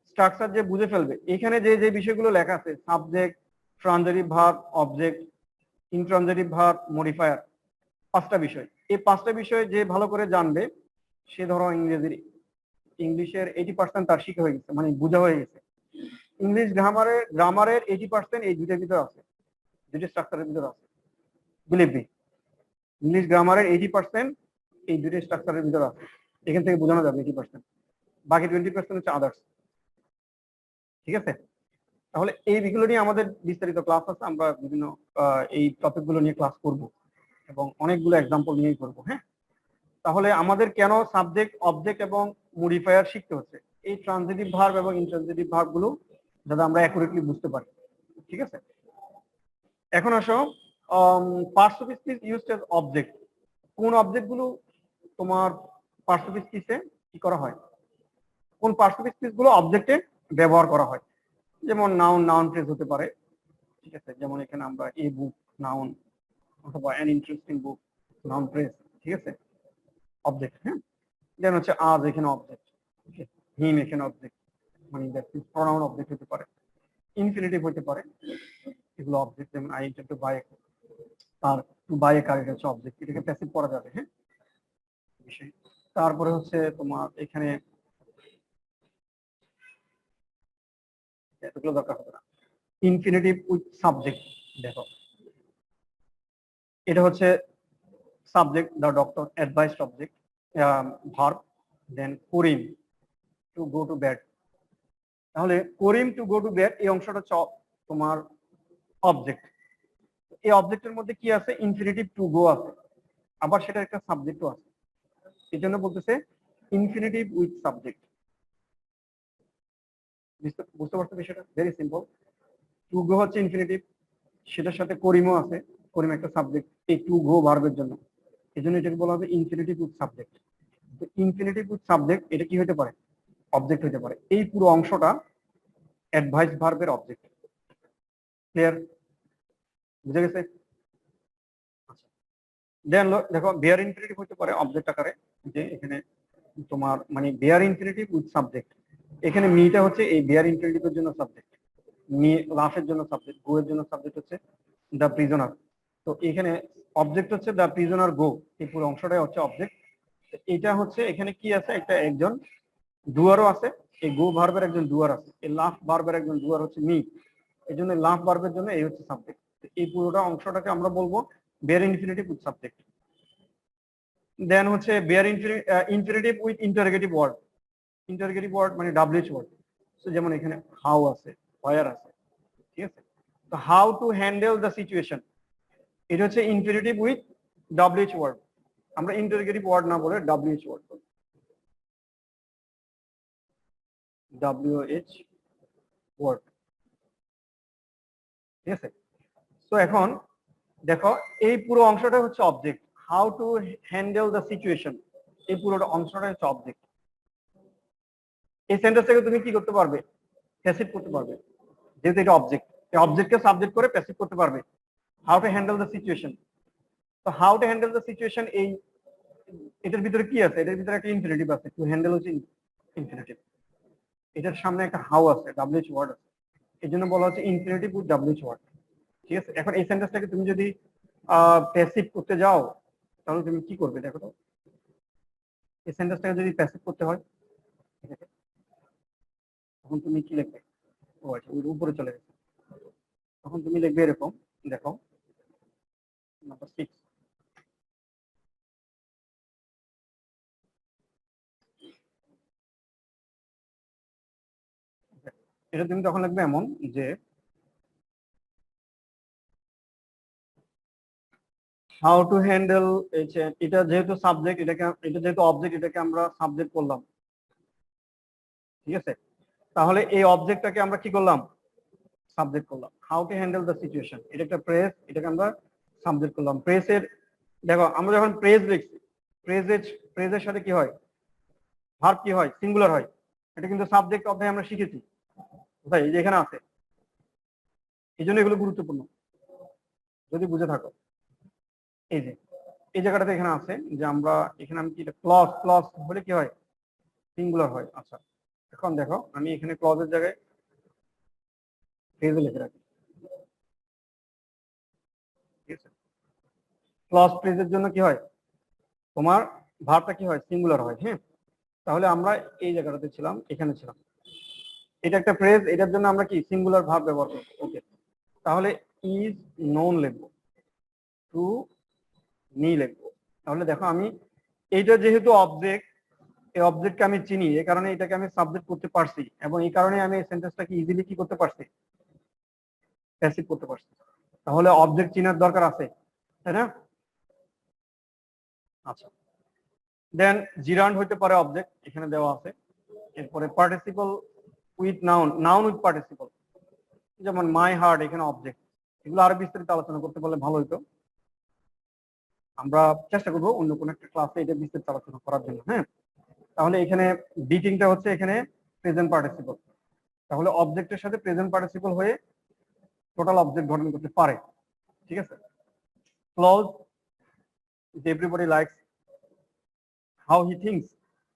Speaker 1: স্ট্রাকচার যে বুঝে ফেলবে, এখানে যে যে বিষয়গুলো লেখা আছে, subject, transitive verb, object, intransitive verb, modifier, পাঁচটা বিষয়। এই পাঁচটা বিষয় যে ভালো করে জানবে, সে ধরো ইংলিশের 80% তার শিখা হয়ে গেছে, মানে বোঝা হয়ে গেছে। ইংলিশ গ্রামারের 80% এই দুইটার ভিতরে আছে, দুইটা স্ট্রাকচারের ভিতরে আছে, বিলিভ মি। ইংলিশ গ্রামারের 80% এই দুইটা স্ট্রাকচারের ভিতরে আছে, এখান থেকে বোঝানো যাবে 80%, বাকি 20% হচ্ছে আদার্স। ঠিক আছে, তাহলে এই বিষয়গুলো নিয়ে আমাদের বিস্তারিত ক্লাস আছে, আমরা বিভিন্ন এই টপিক গুলো নিয়ে ক্লাস করব এবং অনেকগুলো এক্সাম্পল নিয়েই করবো, হ্যাঁ। তাহলে আমাদের কেন সাবজেক্ট, অবজেক্ট এবং মডিফায়ার শিখতে হচ্ছে, এই ট্রানজিটিভ ভার্ব এবং ইনট্রানজিটিভ ভার্ব গুলো যাতে আমরা অ্যাকুরেটলি বুঝতে পারি। ঠিক আছে, এখন আসো parts of speech used as object. কোন অবজেক্ট গুলো তোমার পার্টস অফ স্পিচে কি করা হয়, কোন পার্টস অফ স্পিচ গুলো অবজেক্টে ব্যবহার করা হয়। যেমন নাউন ফ্রেজ হতে পারে। ঠিক আছে, যেমন এখানে আমরা এ বুক নাউন, অথবা an interesting book noun phrase. ঠিক আছে, অবজেক্ট, হ্যাঁ। দেন হচ্ছে আজ, এখানে অবজেক্ট। ওকে, হিম এখানে অবজেক্ট, মানে দ্যাট ইজ প্রোনাউন অবজেক্ট হতে পারে, ইনফিনিটিভ হতে পারে, এগুলো অবজেক্ট। যেমন আই ইন্টার টু বাই, তার টু বাই এ কার, এটা হচ্ছে অবজেক্ট, এটাকে প্যাসিভ করা যাবে, হ্যাঁ বিষয়। তারপরে হচ্ছে তোমার এখানে এতগুলো দরকার হবে না, ইনফিনিটিভ উইথ সাবজেক্ট। দেখো এটা হচ্ছে subject, the doctor advised object, verb. Then Karim, to go to bed. তাহলে Karim to go to bed, এই অংশটা হচ্ছে তোমার অবজেক্ট। এই অবজেক্টের মধ্যে কি আছে, ইনফিনিটিভ টু গো আছে, আবার সেটা একটা সাবজেক্টও আছে, এই জন্য বলতেছে ইনফিনিটিভ উইথ সাবজেক্ট। বুঝতে পারছো বিষয়টা, ভেরি সিম্পল। টু গো হচ্ছে ইনফিনিটিভ, সেটার সাথে করিমও আছে, করিম একটা সাবজেক্ট এই টু গো ভার্বের জন্য, এই জন্য এটাকে বলা হবে ইনফিনিটিভ উইথ সাবজেক্ট। তো ইনফিনিটিভ উইথ সাবজেক্ট এটা কি হতে পারে, অবজেক্ট হতে পারে। এই পুরো অংশটা অ্যাডভাইস ভার্বের অবজেক্ট। ক্লিয়ার, বুঝে গেছে? দেন দেখো বেয়ার ইনফিনিটিভ হতে পারে অবজেক্ট আকারে, যে এখানে তোমার মানে বেয়ার ইনফিনিটিভ উইথ সাবজেক্ট। এখানে মিটা হচ্ছে এই বেয়ার ইনফিনিটিভের জন্য সাবজেক্ট, মি লাফের জন্য সাবজেক্ট, গো এর জন্য সাবজেক্ট হচ্ছে দ্য প্রিজনার। তো এখানে অবজেক্ট হচ্ছে দ্য প্রিজনার গো, এই পুরো অংশটাই হচ্ছে অবজেক্ট। এটা হচ্ছে এখানে কি আছে, একজন ডুয়ারও আছে, এই গো ভার্বের একজন ডুয়ার আছে, এই লাভ ভার্বের একজন ডুয়ার হচ্ছে মি, এই জন্য লাভ ভার্বের জন্য এই হচ্ছে সাবজেক্ট। এই পুরোটা অংশটাকে আমরা বলবো bare infinitive with subject. Then হচ্ছে bare infinitive with interrogative word. Interrogative word মানে ডাব্লিউএইচ ওয়ার্ড। তো যেমন এখানে হাউ আছে, হোয়ার আছে, ঠিক আছে। তো how to handle the situation, এটা হচ্ছে ইনফিনিটিভ উইথ ডাব্লিউএইচ ওয়ার্ড। আমরা ইন্টারোগেটিভ ওয়ার্ড না বলে ডাব্লিউএইচ ওয়ার্ড বলি, ডাব্লিউএইচ ওয়ার্ড, ঠিক আছে। তো এখন দেখো এই পুরো অংশটা হচ্ছে object, how to handle the situation, এই পুরোটা অংশটা হচ্ছে অবজেক্ট। এই সেন্টেন্সটাকে তুমি কি করতে পারবে, প্যাসিভ করতে পারবে, যেহেতু এটা অবজেক্ট, এই অবজেক্টকে সাবজেক্ট করে প্যাসিভ করতে পারবে। How to handle the situation, তো how to handle the situation, এই এটার ভিতরে কি আছে, এটার ভিতরে একটা ইনফিনিটিভ আছে, টু হ্যান্ডেল হচ্ছে ইনফিনিটিভ, এটার সামনে একটা হাউ আছে, ডাব্লিউএইচ ওয়ার্ড আছে, এই জন্য বলা হচ্ছে ইনফিনিটিভ উইথ ডাব্লিউএইচ ওয়ার্ড, ঠিক আছে। এখন এই সেন্টেন্সটাকে তুমি যদি প্যাসিভ করতে যাও তাহলে তুমি কি করবে দেখো তো, এই সেন্টেন্সটাকে যদি প্যাসিভ করতে হয় তখন তুমি কি লিখবে, ও আচ্ছা ওই উপরে চলে গেছে, তখন তুমি লিখবে এরকম, দেখো নাম্বার 6, এটা তুমি তখন লিখবে এমন যে হাউ টু হ্যান্ডেল, এটা যেহেতু সাবজেক্ট, এটা যেহেতু অবজেক্ট, এটাকে আমরা সাবজেক্ট করলাম, ঠিক আছে। তাহলে এই অবজেক্টটাকে আমরা কি করলাম, সাবজেক্ট করলাম। How to handle the situation, এটা একটা প্রেস, এটাকে আমরা সাবজেক্ট করলাম। প্রেসের দেখো আমরা যখন প্রেজ লিখছি, প্রেজের সাথে কি হয়, ভার্ব কি হয়, সিঙ্গুলার হয়। এটা কিন্তু সাবজেক্ট অধ্যায়ে আমরা শিখেছি, কোথায়, এই যে এখানে আছে, এই জন্য এগুলো গুরুত্বপূর্ণ যদি বুঝে থাকো। এই যে এই জায়গাটাতে এখানে আছে যে আমরা এখানে আমি কি ক্লজ, ক্লজ বলে কি হয়, সিঙ্গুলার হয়। আচ্ছা এখন দেখো আমি এখানে ক্লজের জায়গায় ফ্রেজে লিখে রাখি, ঠিক আছে। ক্লজ ফ্রেজের জন্য কি হয়, তোমার ভার্বটা কি হয়, সিঙ্গুলার হয়, হ্যাঁ। তাহলে আমরা এই জায়গাটাতে ছিলাম, এখানে ছিলাম, এটা একটা ফ্রেজ, এটার জন্য আমরা কি সিঙ্গুলার ভার্ব ব্যবহার করব, ওকে। তাহলে ইজ নোন লিখবো, টু নি লিখবো। তাহলে দেখো আমি এইটা যেহেতু অবজেক্ট, এই অবজেক্টকে আমি চিনি, এই কারণে এটাকে আমি সাবজেক্ট করতে পারছি, এবং এই কারণে আমি এই সেন্টেন্সটাকে ইজিলি কি করতে পারছি, প্যাসিভ করতে পারছি। তাহলে অবজেক্ট চিনার দরকার আছে, তাই না? আচ্ছা দেন জিরান্ড হইতে পারে অবজেক্ট, এখানে দেওয়া আছে। এরপরে participle with noun, noun with participle, যেমন মাই হার্ট, এখানে অবজেক্ট। এগুলো আরো বিস্তারিত আলোচনা করতে পারলে ভালো হইতো, আমরা চেষ্টা করবো অন্য কোনো একটা ক্লাসে এটা বিস্তারিত আলোচনা করার জন্য, হ্যাঁ। তাহলে এখানে বিটিংটা হচ্ছে এখানে প্রেজেন্ট পার্টিসিপল, তাহলে অবজেক্টের সাথে প্রেজেন্ট পার্টিসিপল হয়ে টোটাল অবজেক্ট গঠন করতে পারে, ঠিক আছে। Clause, everybody likes how he thinks,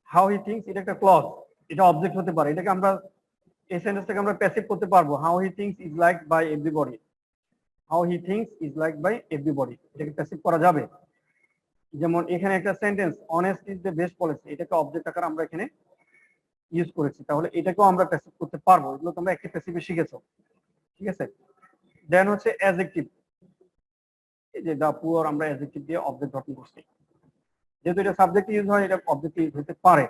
Speaker 1: how he thinks এটা একটা ক্লজ, এটা অবজেক্ট হতে পারে, এটাকে আমরা এই সেন্টেন্সটাকে আমরা প্যাসিভ করতে পারবো, how he thinks is like by everybody, how he thinks is like by everybody, এটাকে প্যাসিভ করা যাবে। যেমন এখানে একটা sentence, honest is the best policy, এটাকে অবজেক্ট আকারে আমরা এখানে ইউজ করেছি, তাহলে এটাকেও আমরা প্যাসিভ করতে পারবো, এগুলো তোমরা একটি প্যাসিভে শিখেছো, ঠিক আছে। দেন হচ্ছে অ্যাডজেক্টিভ, এই যে দা পুয়ার আমরা অ্যাডজেক্টিভ দিয়ে অবজেক্ট গঠন করছি, যেহেতু এটা সাবজেক্ট ইউজ হয়, এটা অবজেক্ট ইউজ হতে পারে।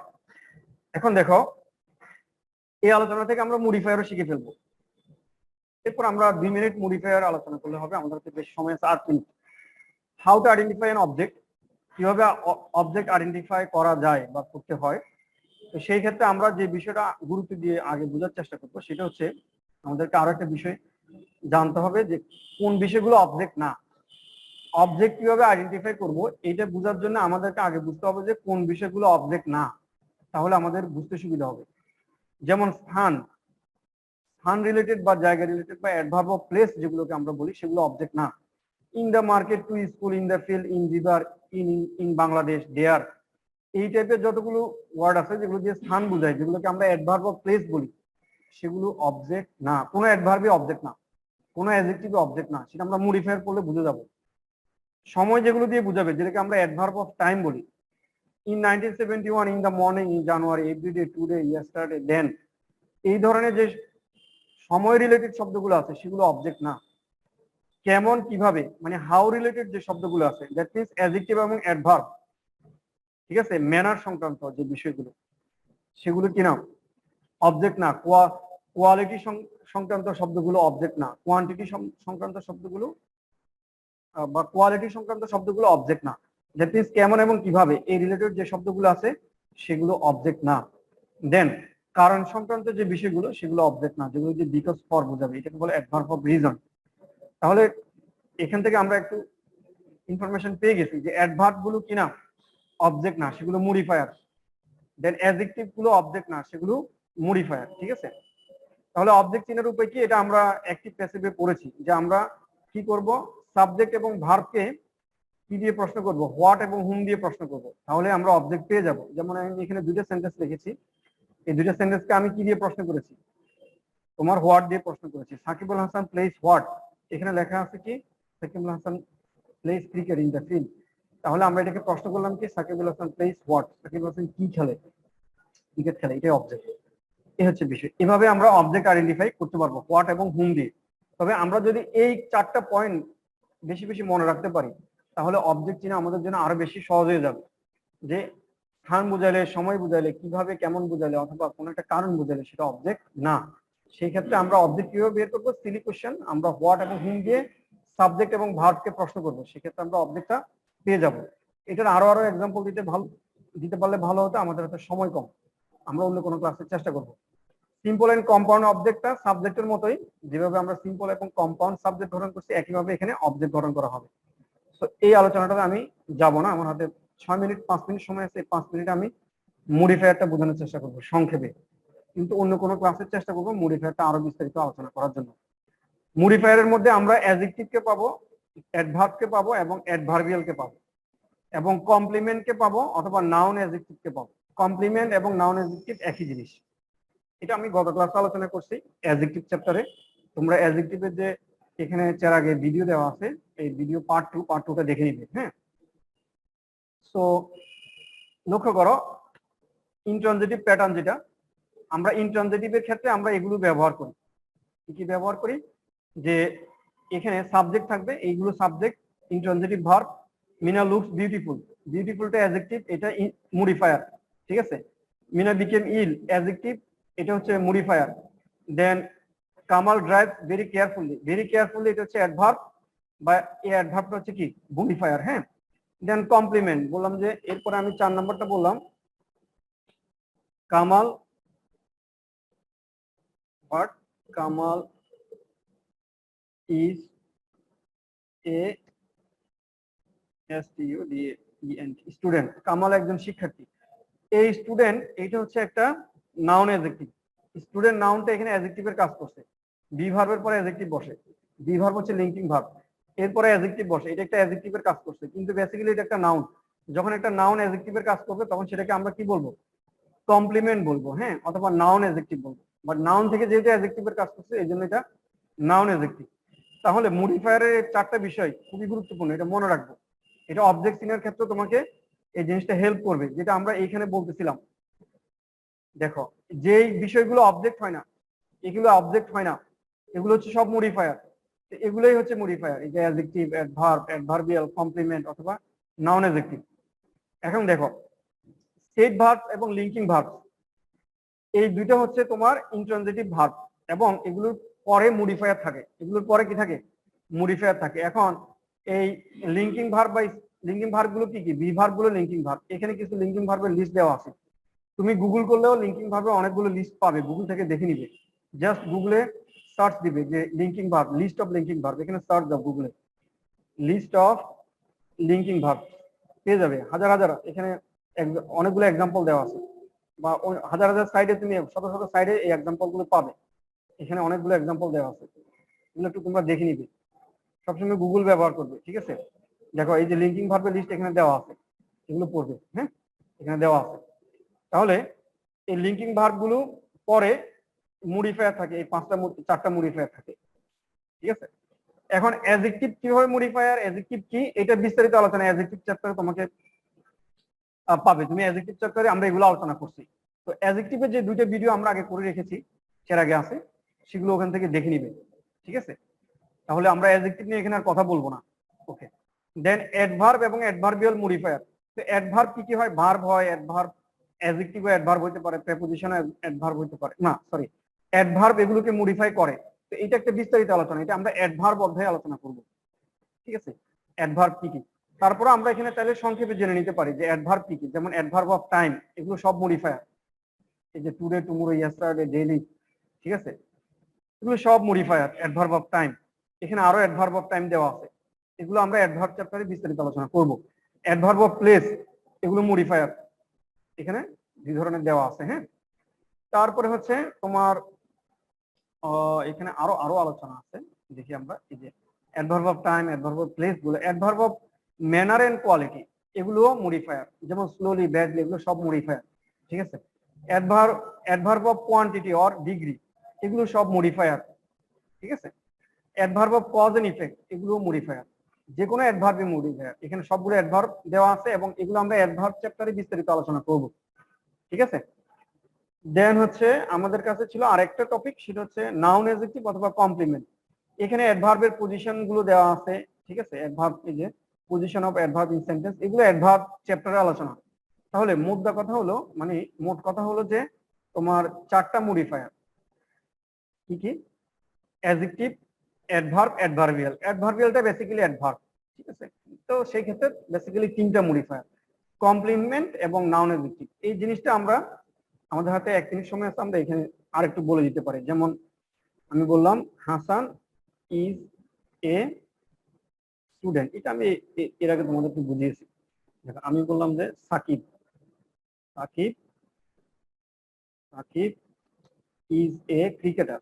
Speaker 1: এখন দেখো এই আলোচনা থেকে আমরা মডিফায়ারও শিখে ফেলবো, এরপর আমরা 2 মিনিট মডিফায়ার আলোচনা করলে হবে, আমাদের কাছে বেশ সময় আছে 8 minute. How to identify an object, কিভাবে অবজেক্ট আইডেন্টিফাই করা যায় বা করতে হয়। তো সেই ক্ষেত্রে আমরা যে বিষয়টা গুরুত্ব দিয়ে আগে বোঝার চেষ্টা করবো, সেটা হচ্ছে আমাদেরকে আরো একটা বিষয় জানতে হবে যে কোন বিষয়গুলো অবজেক্ট না। অবজেক্ট কিভাবে আইডেন্টিফাই করব, এটা বোঝার জন্য আমাদেরকে আগে বুঝতে হবে যে কোন বিষয়গুলো অবজেক্ট না, তাহলে আমাদের বুঝতে সুবিধা হবে। যেমন স্থান, স্থান রিলেটেড বা জায়গা রিলেটেড বা অ্যাডভার্ব অফ প্লেস যেগুলোকে আমরা বলি, সেগুলো অবজেক্ট না। In the market, to school, in the field, in river, in Bangladesh, there, এই টাইপের যতগুলো ওয়ার্ড আছে যেগুলো দিয়ে স্থান বোঝায়, যেগুলোকে আমরা অ্যাডভার্ব অফ প্লেস বলি, সেগুলো অবজেক্ট না। কোনো অ্যাডভার্বই অবজেক্ট না, কোনো অ্যাডজেক্টিভ অবজেক্ট না, সেটা আমরা মডিফায়ার করলে বুঝে যাবো। সময় যেগুলো দিয়ে বুঝাবে, যেটাকে আমরা অ্যাডভার্ব অফ টাইম বলি। In 1971 in the morning, in January, everyday, today, yesterday, then, এই ধরনের যে সময় রিলেটেড শব্দগুলো আছে সেগুলো অবজেক্ট না। কেমন, কিভাবে, মানে হাউ রিলেটেড যে শব্দগুলো আছে, দ্যাট মিনস অ্যাডজেক্টিভ এবং অ্যাডভার্ব, ঠিক আছে, ম্যানার সংক্রান্ত যে বিষয়গুলো সেগুলো কি না, অবজেক্ট না। কোয়ালিটি সংক্রান্ত শব্দগুলো অবজেক্ট না, কোয়ান্টিটি সংক্রান্ত শব্দগুলো বা কোয়ালিটি সংক্রান্ত শব্দগুলো অবজেক্ট না। দ্যাট মিনস কেমন এবং কিভাবে এই রিলেটেড যে শব্দগুলো আছে সেগুলো অবজেক্ট না। দেন কারণ সংক্রান্ত যে বিষয়গুলো সেগুলো অবজেক্ট না, যেগুলো যে বিকজ ফর বোঝাবে, এটাকে বলে অ্যাডভার্ব অফ রিজন। তাহলে এখান থেকে আমরা একটু ইনফরমেশন পেয়ে গেছি যে অ্যাডভার্ব গুলো কিনা অবজেক্ট না, সেগুলো মডিফায়ার। দেন অ্যাডজেক্টিভ গুলো অবজেক্ট না, সেগুলো মডিফায়ার। ঠিক আছে, তাহলে অবজেক্ট চিনার উপায় কি, এটা আমরা অ্যাক্টিভ প্যাসিভে পড়েছি যে আমরা কি করব, সাবজেক্ট এবং ভার্বকে কি দিয়ে প্রশ্ন করব, হোয়াট এবং হুম দিয়ে প্রশ্ন করব, তাহলে আমরা অবজেক্ট পেয়ে যাব। যেমন আমি এখানে দুইটা সেন্টেন্স লিখেছি, এই দুইটা সেন্টেন্সকে আমি কি দিয়ে প্রশ্ন করেছি, তোমার হোয়াট দিয়ে প্রশ্ন করেছি। সাকিবুল হাসান প্লেস হোয়াট, এখানে লেখা আছে কি Shakibul Hasan plays cricket in the field, তাহলে আমরা এটাকে প্রশ্ন করলাম কি সাকিবুল হাসান প্লেস হোয়াট, সাকিবুল হাসান কি খেলে, ক্রিকেট খেলে, এটাই অবজেক্ট। এই হচ্ছে বিষয়। এভাবে আমরা অবজেক্ট আইডেন্টিফাই করতে পারবো হোয়াট এবং হুম দিয়ে। তবে আমরা যদি এই চারটা পয়েন্ট বেশি বেশি মনে রাখতে পারি তাহলে অবজেক্ট চিনা আমাদের জন্য আরো বেশি সহজ হয়ে যাবে। যে স্থান বুঝাইলে, সময় বুঝাইলে, কিভাবে কেমন বুঝাইলে, অথবা কোন একটা কারণ বুঝাইলে সেটা অবজেক্ট না। সেই ক্ষেত্রে আমরা অবজেক্ট কিভাবে বের করবো, সিলি কোশ্চেন, আমরা হোয়াট এবং হুম দিয়ে সাবজেক্ট এবং ভার্বকে প্রশ্ন করবো, সেক্ষেত্রে আমরা অবজেক্টটা পেয়ে যাব। এটার আরো এক্সাম্পল দিতে পারলে ভালো হতো, আমাদের হাতে সময় কম, আমরা অন্য কোনো ক্লাসে চেষ্টা করবো। সিম্পল এন্ড কম্পাউন্ড অবজেক্টটা সাবজেক্টের মতোই, যেভাবে আমরা সিম্পল এবং কম্পাউন্ড সাবজেক্ট গঠন করছি একইভাবে এখানে অবজেক্ট গঠন করা হবে। তো এই আলোচনাটাতে আমি যাব না, আমার হাতে 6 মিনিট 5 মিনিট সময় আছে, 5 মিনিট আমি মডিফায়ারটা বোঝানোর চেষ্টা করবো সংক্ষেপে, কিন্তু অন্য কোনো ক্লাসের চেষ্টা করবো মডিফায়ারটা আরো বিস্তারিত আলোচনা করার জন্য। মডিফায়ারের মধ্যে আমরা অ্যাডজেক্টিভকে পাবো, অ্যাডভার্বকে পাবো এবং অ্যাডভার্বিয়ালকে পাবো, এবং কমপ্লিমেন্টকে পাবো অথবা নাউন অ্যাডজেক্টিভকে পাবো। কমপ্লিমেন্ট এবং নাউন অ্যাডজেক্টিভ একই জিনিস, এটা আমি গত ক্লাসে আলোচনা করছি অ্যাডজেক্টিভ চ্যাপ্টারে। তোমরা অ্যাডজেক্টিভের যে এখানে চার আগে ভিডিও দেওয়া আছে, এই ভিডিও পার্ট 2টা দেখে নিবে। হ্যাঁ, সো লক্ষ্য করো ইনট্রানজিটিভ প্যাটার্ন, যেটা আমরা ইনট্রানজিটিভের ক্ষেত্রে আমরা এগুলো ব্যবহার করি। কি ব্যবহার করি, যে এখানে সাবজেক্ট থাকবে, এইগুলো subject, intransitive verb. Mina looks beautiful, বিউটিফুলটা অ্যাডজেক্টিভ, এটা মডিফায়ার। ঠিক আছে, মিনা বিকেম ইল অ্যাডজেক্টিভ, এটা হচ্ছে modifier. Then Kamal drive very carefully, very carefully এটা হচ্ছে অ্যাডভার্ব, বা এই অ্যাডভার্বটা হচ্ছে কি মডিফায়ার। হ্যাঁ, দেন কমপ্লিমেন্ট বললাম, যে এরপরে আমি 4 নাম্বারটা বললাম, Kamal but Kamal is a student, Kamal একজন শিক্ষার্থী। এই স্টুডেন্ট এইটা হচ্ছে একটা নাউন অ্যাডজেক্টিভ। স্টুডেন্ট নাউনটা এখানে অ্যাডজেক্টিভের কাজ করছে, বি ভার্বের পরে অ্যাডজেক্টিভ বসে, বি ভার্ব হচ্ছে লিঙ্কিং ভার্ব, এরপরে অ্যাডজেক্টিভ বসে, এটা একটা অ্যাডজেক্টিভের কাজ করছে, কিন্তু বেসিক্যালি এটা একটা নাউন। যখন একটা নাউন অ্যাডজেক্টিভের কাজ করবে তখন সেটাকে আমরা কি বলবো, কমপ্লিমেন্ট বলবো, হ্যাঁ, অথবা নাউন অ্যাডজেক্টিভ বলবো। বাট নাউন থেকে যেহেতু অ্যাডজেক্টিভের কাজ করছে এই জন্য এটা নাউন অ্যাডজেক্টিভ। তাহলে মডিফায়ারের 4টা বিষয় খুবই গুরুত্বপূর্ণ, এটা মনে রাখবো। এটা অবজেক্ট চিনার ক্ষেত্রে তোমাকে এই জিনিসটা হেল্প করবে, যেটা আমরা এইখানে বলতেছিলাম। দেখো, যেই বিষয়গুলো অবজেক্ট হয় না, এগুলো অবজেক্ট হয় না, এগুলো হচ্ছে সব মডিফায়ার। এগুলোই হচ্ছে মডিফায়ার, এই যে অ্যাডজেক্টিভ, অ্যাডভার্ব, অ্যাডভার্বিয়াল, কমপ্লিমেন্ট অথবা নাউন অ্যাডজেক্টিভ। এখন দেখো, স্টেট ভার্ব এবং লিঙ্কিং ভার্ব, এই দুইটা হচ্ছে তোমার ইন্ট্রানজিটিভ ভার্ব, এবং এগুলোর পরে মডিফায়ার থাকে, এগুলোর পরে কি থাকে, মডিফায়ার থাকে। এখন এই লিঙ্কিং ভার্ব বা লিঙ্কিং ভার্ব গুলো কি কি, বি ভার্ব গুলো লিঙ্কিং ভার্ব। এখানে কিছু লিঙ্কিং ভার্বের লিস্ট দেওয়া আছে, তুমি গুগল করলেও লিঙ্কিং ভার্বের অনেকগুলো লিস্ট পাবে, গুগল থেকে দেখে নিবে। জাস্ট গুগলে সার্চ দিবে যে linking verb, list of linking verb, এখানে সার্চ দাও গুগলে লিস্ট অফ লিঙ্কিং ভার্ব, পেয়ে যাবে হাজার হাজার, এখানে অনেকগুলো এক্সাম্পল দেওয়া আছে, বা হাজার হাজার সাইডে তুমি শত শত সাইডে এই এক্সাম্পল গুলো পাবে। এখানে অনেকগুলো এক্সাম্পল দেওয়া আছে, এগুলো একটু তোমরা দেখে নিবে, সবসময় গুগল ব্যবহার করবে। ঠিক আছে, দেখো এই যে লিঙ্কিং ভার্বের লিস্ট এখানে দেওয়া আছে, এগুলো পড়বে। হ্যাঁ, এখানে দেওয়া আছে। তাহলে এই লিঙ্কিং ভার্ব গুলো পরে মডিফায়ার থাকে, এই 4টা মডিফায়ার থাকে। ঠিক আছে, এখন অ্যাডজেক্টিভ কিভাবে মডিফায়ার, অ্যাডজেক্টিভ কি, এটা বিস্তারিত আলোচনা অ্যাডজেক্টিভ চ্যাপ্টারে তোমাকে পাবে। তুমি অ্যাডজেক্টিভ চ্যাপ্টারে আমরা এগুলো আলোচনা করছি। তো অ্যাডজেক্টিভের যে দুইটা ভিডিও আমরা আগে করে রেখেছি, এর আগে আছে, সেগুলো ওখান থেকে দেখে নিবে, ঠিক আছে? তাহলে আমরা অ্যাডজেক্টিভ নিয়ে এখানে আর কথা বলবো না। ওকে, দেন অ্যাডভার্ব এবং অ্যাডভার্বিয়াল মডিফায়ার। তো অ্যাডভার্ব কি কি হয়? ভার্ব হয়, অ্যাডভার্ব, অ্যাডজেক্টিভ অ্যাডভার্ব হতে পারে, প্রেপোজিশন অ্যাডভার্ব হতে পারে, না সরি, অ্যাডভার্ব এগুলোকে মডিফাই করে। তো এটা একটা বিস্তারিত আলোচনা, এটা আমরা অ্যাডভার্ব অধ্যায়ে আলোচনা করব, ঠিক আছে? অ্যাডভার্ব কি কি, তারপরে আমরা এখানে তাহলে সংক্ষেপে জেনে নিতে পারি যে অ্যাডভার্ব কি কি। যেমন অ্যাডভার্ব অফ টাইম, এগুলো সব মডিফায়ার। এই যে টুডে, টুমরো, ইয়েস্টারডে, ডেইলি, ঠিক আছে, এগুলো সব মডিফায়ার অ্যাডভার্ব অফ টাইম। এখানে আরো অ্যাডভার্ব অফ টাইম দেওয়া আছে, এগুলো আমরা অ্যাডভার্ব চ্যাপ্টারে বিস্তারিত আলোচনা করব। অ্যাডভার্ব অফ প্লেস, এগুলো মডিফায়ার, এখানে দুই ধরনের দেওয়া আছে। হ্যাঁ, তারপরে হচ্ছে তোমার এখানে আরো আরো আলোচনা আছে, দেখি আমরা। এই যে adverb of time, adverb of place গুলো, adverb of manner and quality, এগুলোও মডিফায়ার। যেমন স্লোলি, ব্যাডলি, এগুলো সব মডিফায়ার, ঠিক আছে? Adverb of quantity or degree, এগুলো সব মডিফায়ার, ঠিক আছে? Adverb of cause and effect, এগুলো মডিফায়ার। যে কোনো অ্যাডভার্বই মডিফায়ার, এখানে সবগুলো অ্যাডভার্ব দেওয়া আছে এবং এগুলো আমরা অ্যাডভার্ব চ্যাপ্টারে বিস্তারিত আলোচনা করব, ঠিক আছে? দেন হচ্ছে আমাদের কাছে ছিল আরেকটা টপিক, সেটা হচ্ছে নাউন, অ্যাডজেক্টিভ অথবা কমপ্লিমেন্ট। এখানে অ্যাডভার্বের পজিশন গুলো দেওয়া আছে, ঠিক আছে? অ্যাডভার্ব, এই যে position of adverb in sentence, এগুলো অ্যাডভার্ব চ্যাপ্টারে আলোচনা। তাহলে মোট কথা হলো যে তোমার চারটা মডিফায়ার, কি কি? Adjective, adverb, adverbial. অ্যাডভার্বিয়ালটা বেসিক্যালি অ্যাডভার্ব, ঠিক আছে? তো সেই ক্ষেত্রে বেসিক্যালি তিনটা মডিফায়ার, কমপ্লিমেন্ট এবং নাউন, অ্যাডজেক্টিভ। এই জিনিসটা আমরা, আমাদের হাতে 1 মিনিট সময় আছে, আমরা এখানে আরেকটু বলে দিতে পারি। যেমন আমি বললাম হাসান ইজ এ স্টুডেন্ট, এটা আমি এর আগে তোমাদেরকে বুঝিয়েছি। দেখো, আমি বললাম যে Shakib Shakib Shakib is a cricketer,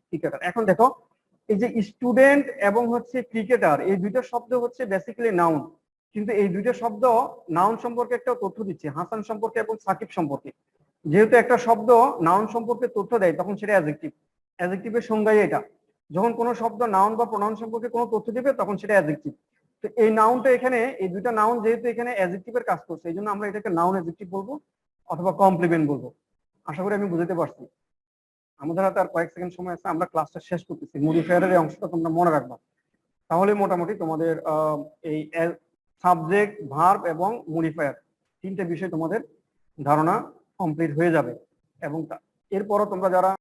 Speaker 1: cricketer. এখন দেখো, এই যে স্টুডেন্ট এবং হচ্ছে ক্রিকেটার, এই দুইটা শব্দ হচ্ছে বেসিক্যালি নাউন, কিন্তু এই দুইটা শব্দ নাউন সম্পর্কে একটা তথ্য দিচ্ছে, হাসান সম্পর্কে এবং সাকিব সম্পর্কে। যেহেতু একটা শব্দ নাউন সম্পর্কে তথ্য দেয়, তখন সেটা অ্যাডজেক্টিভ। অ্যাডজেক্টিভের সংজ্ঞাই এটা। যখন কোনো শব্দ নাউন বা প্রোনাউন সম্পর্কে কোনো তথ্য দিবে, তখন সেটা অ্যাডজেক্টিভ। তো এই নাউনটা এখানে, এই দুইটা নাউন যেহেতু এখানে অ্যাডজেক্টিভের কাজ করছে, এই জন্য আমরা এটাকে নাউন অ্যাডজেক্টিভ বলবো অথবা কমপ্লিমেন্ট বলবো। আশা করি আমি বুঝতে পারছি। আমাদের হাতে আর কয়েক সেকেন্ড সময় আছে, আমরা ক্লাসটা শেষ করতেছি। মডিফায়ারের এই অংশটা তোমরা মনে রাখবা, তাহলে মোটামুটি তোমাদের এই সাবজেক্ট, ভার্ব এবং মডিফায়ার তিনটে বিষয় তোমাদের ধারণা কমপ্লিট হয়ে যাবে। এবং এরপরও তোমরা যারা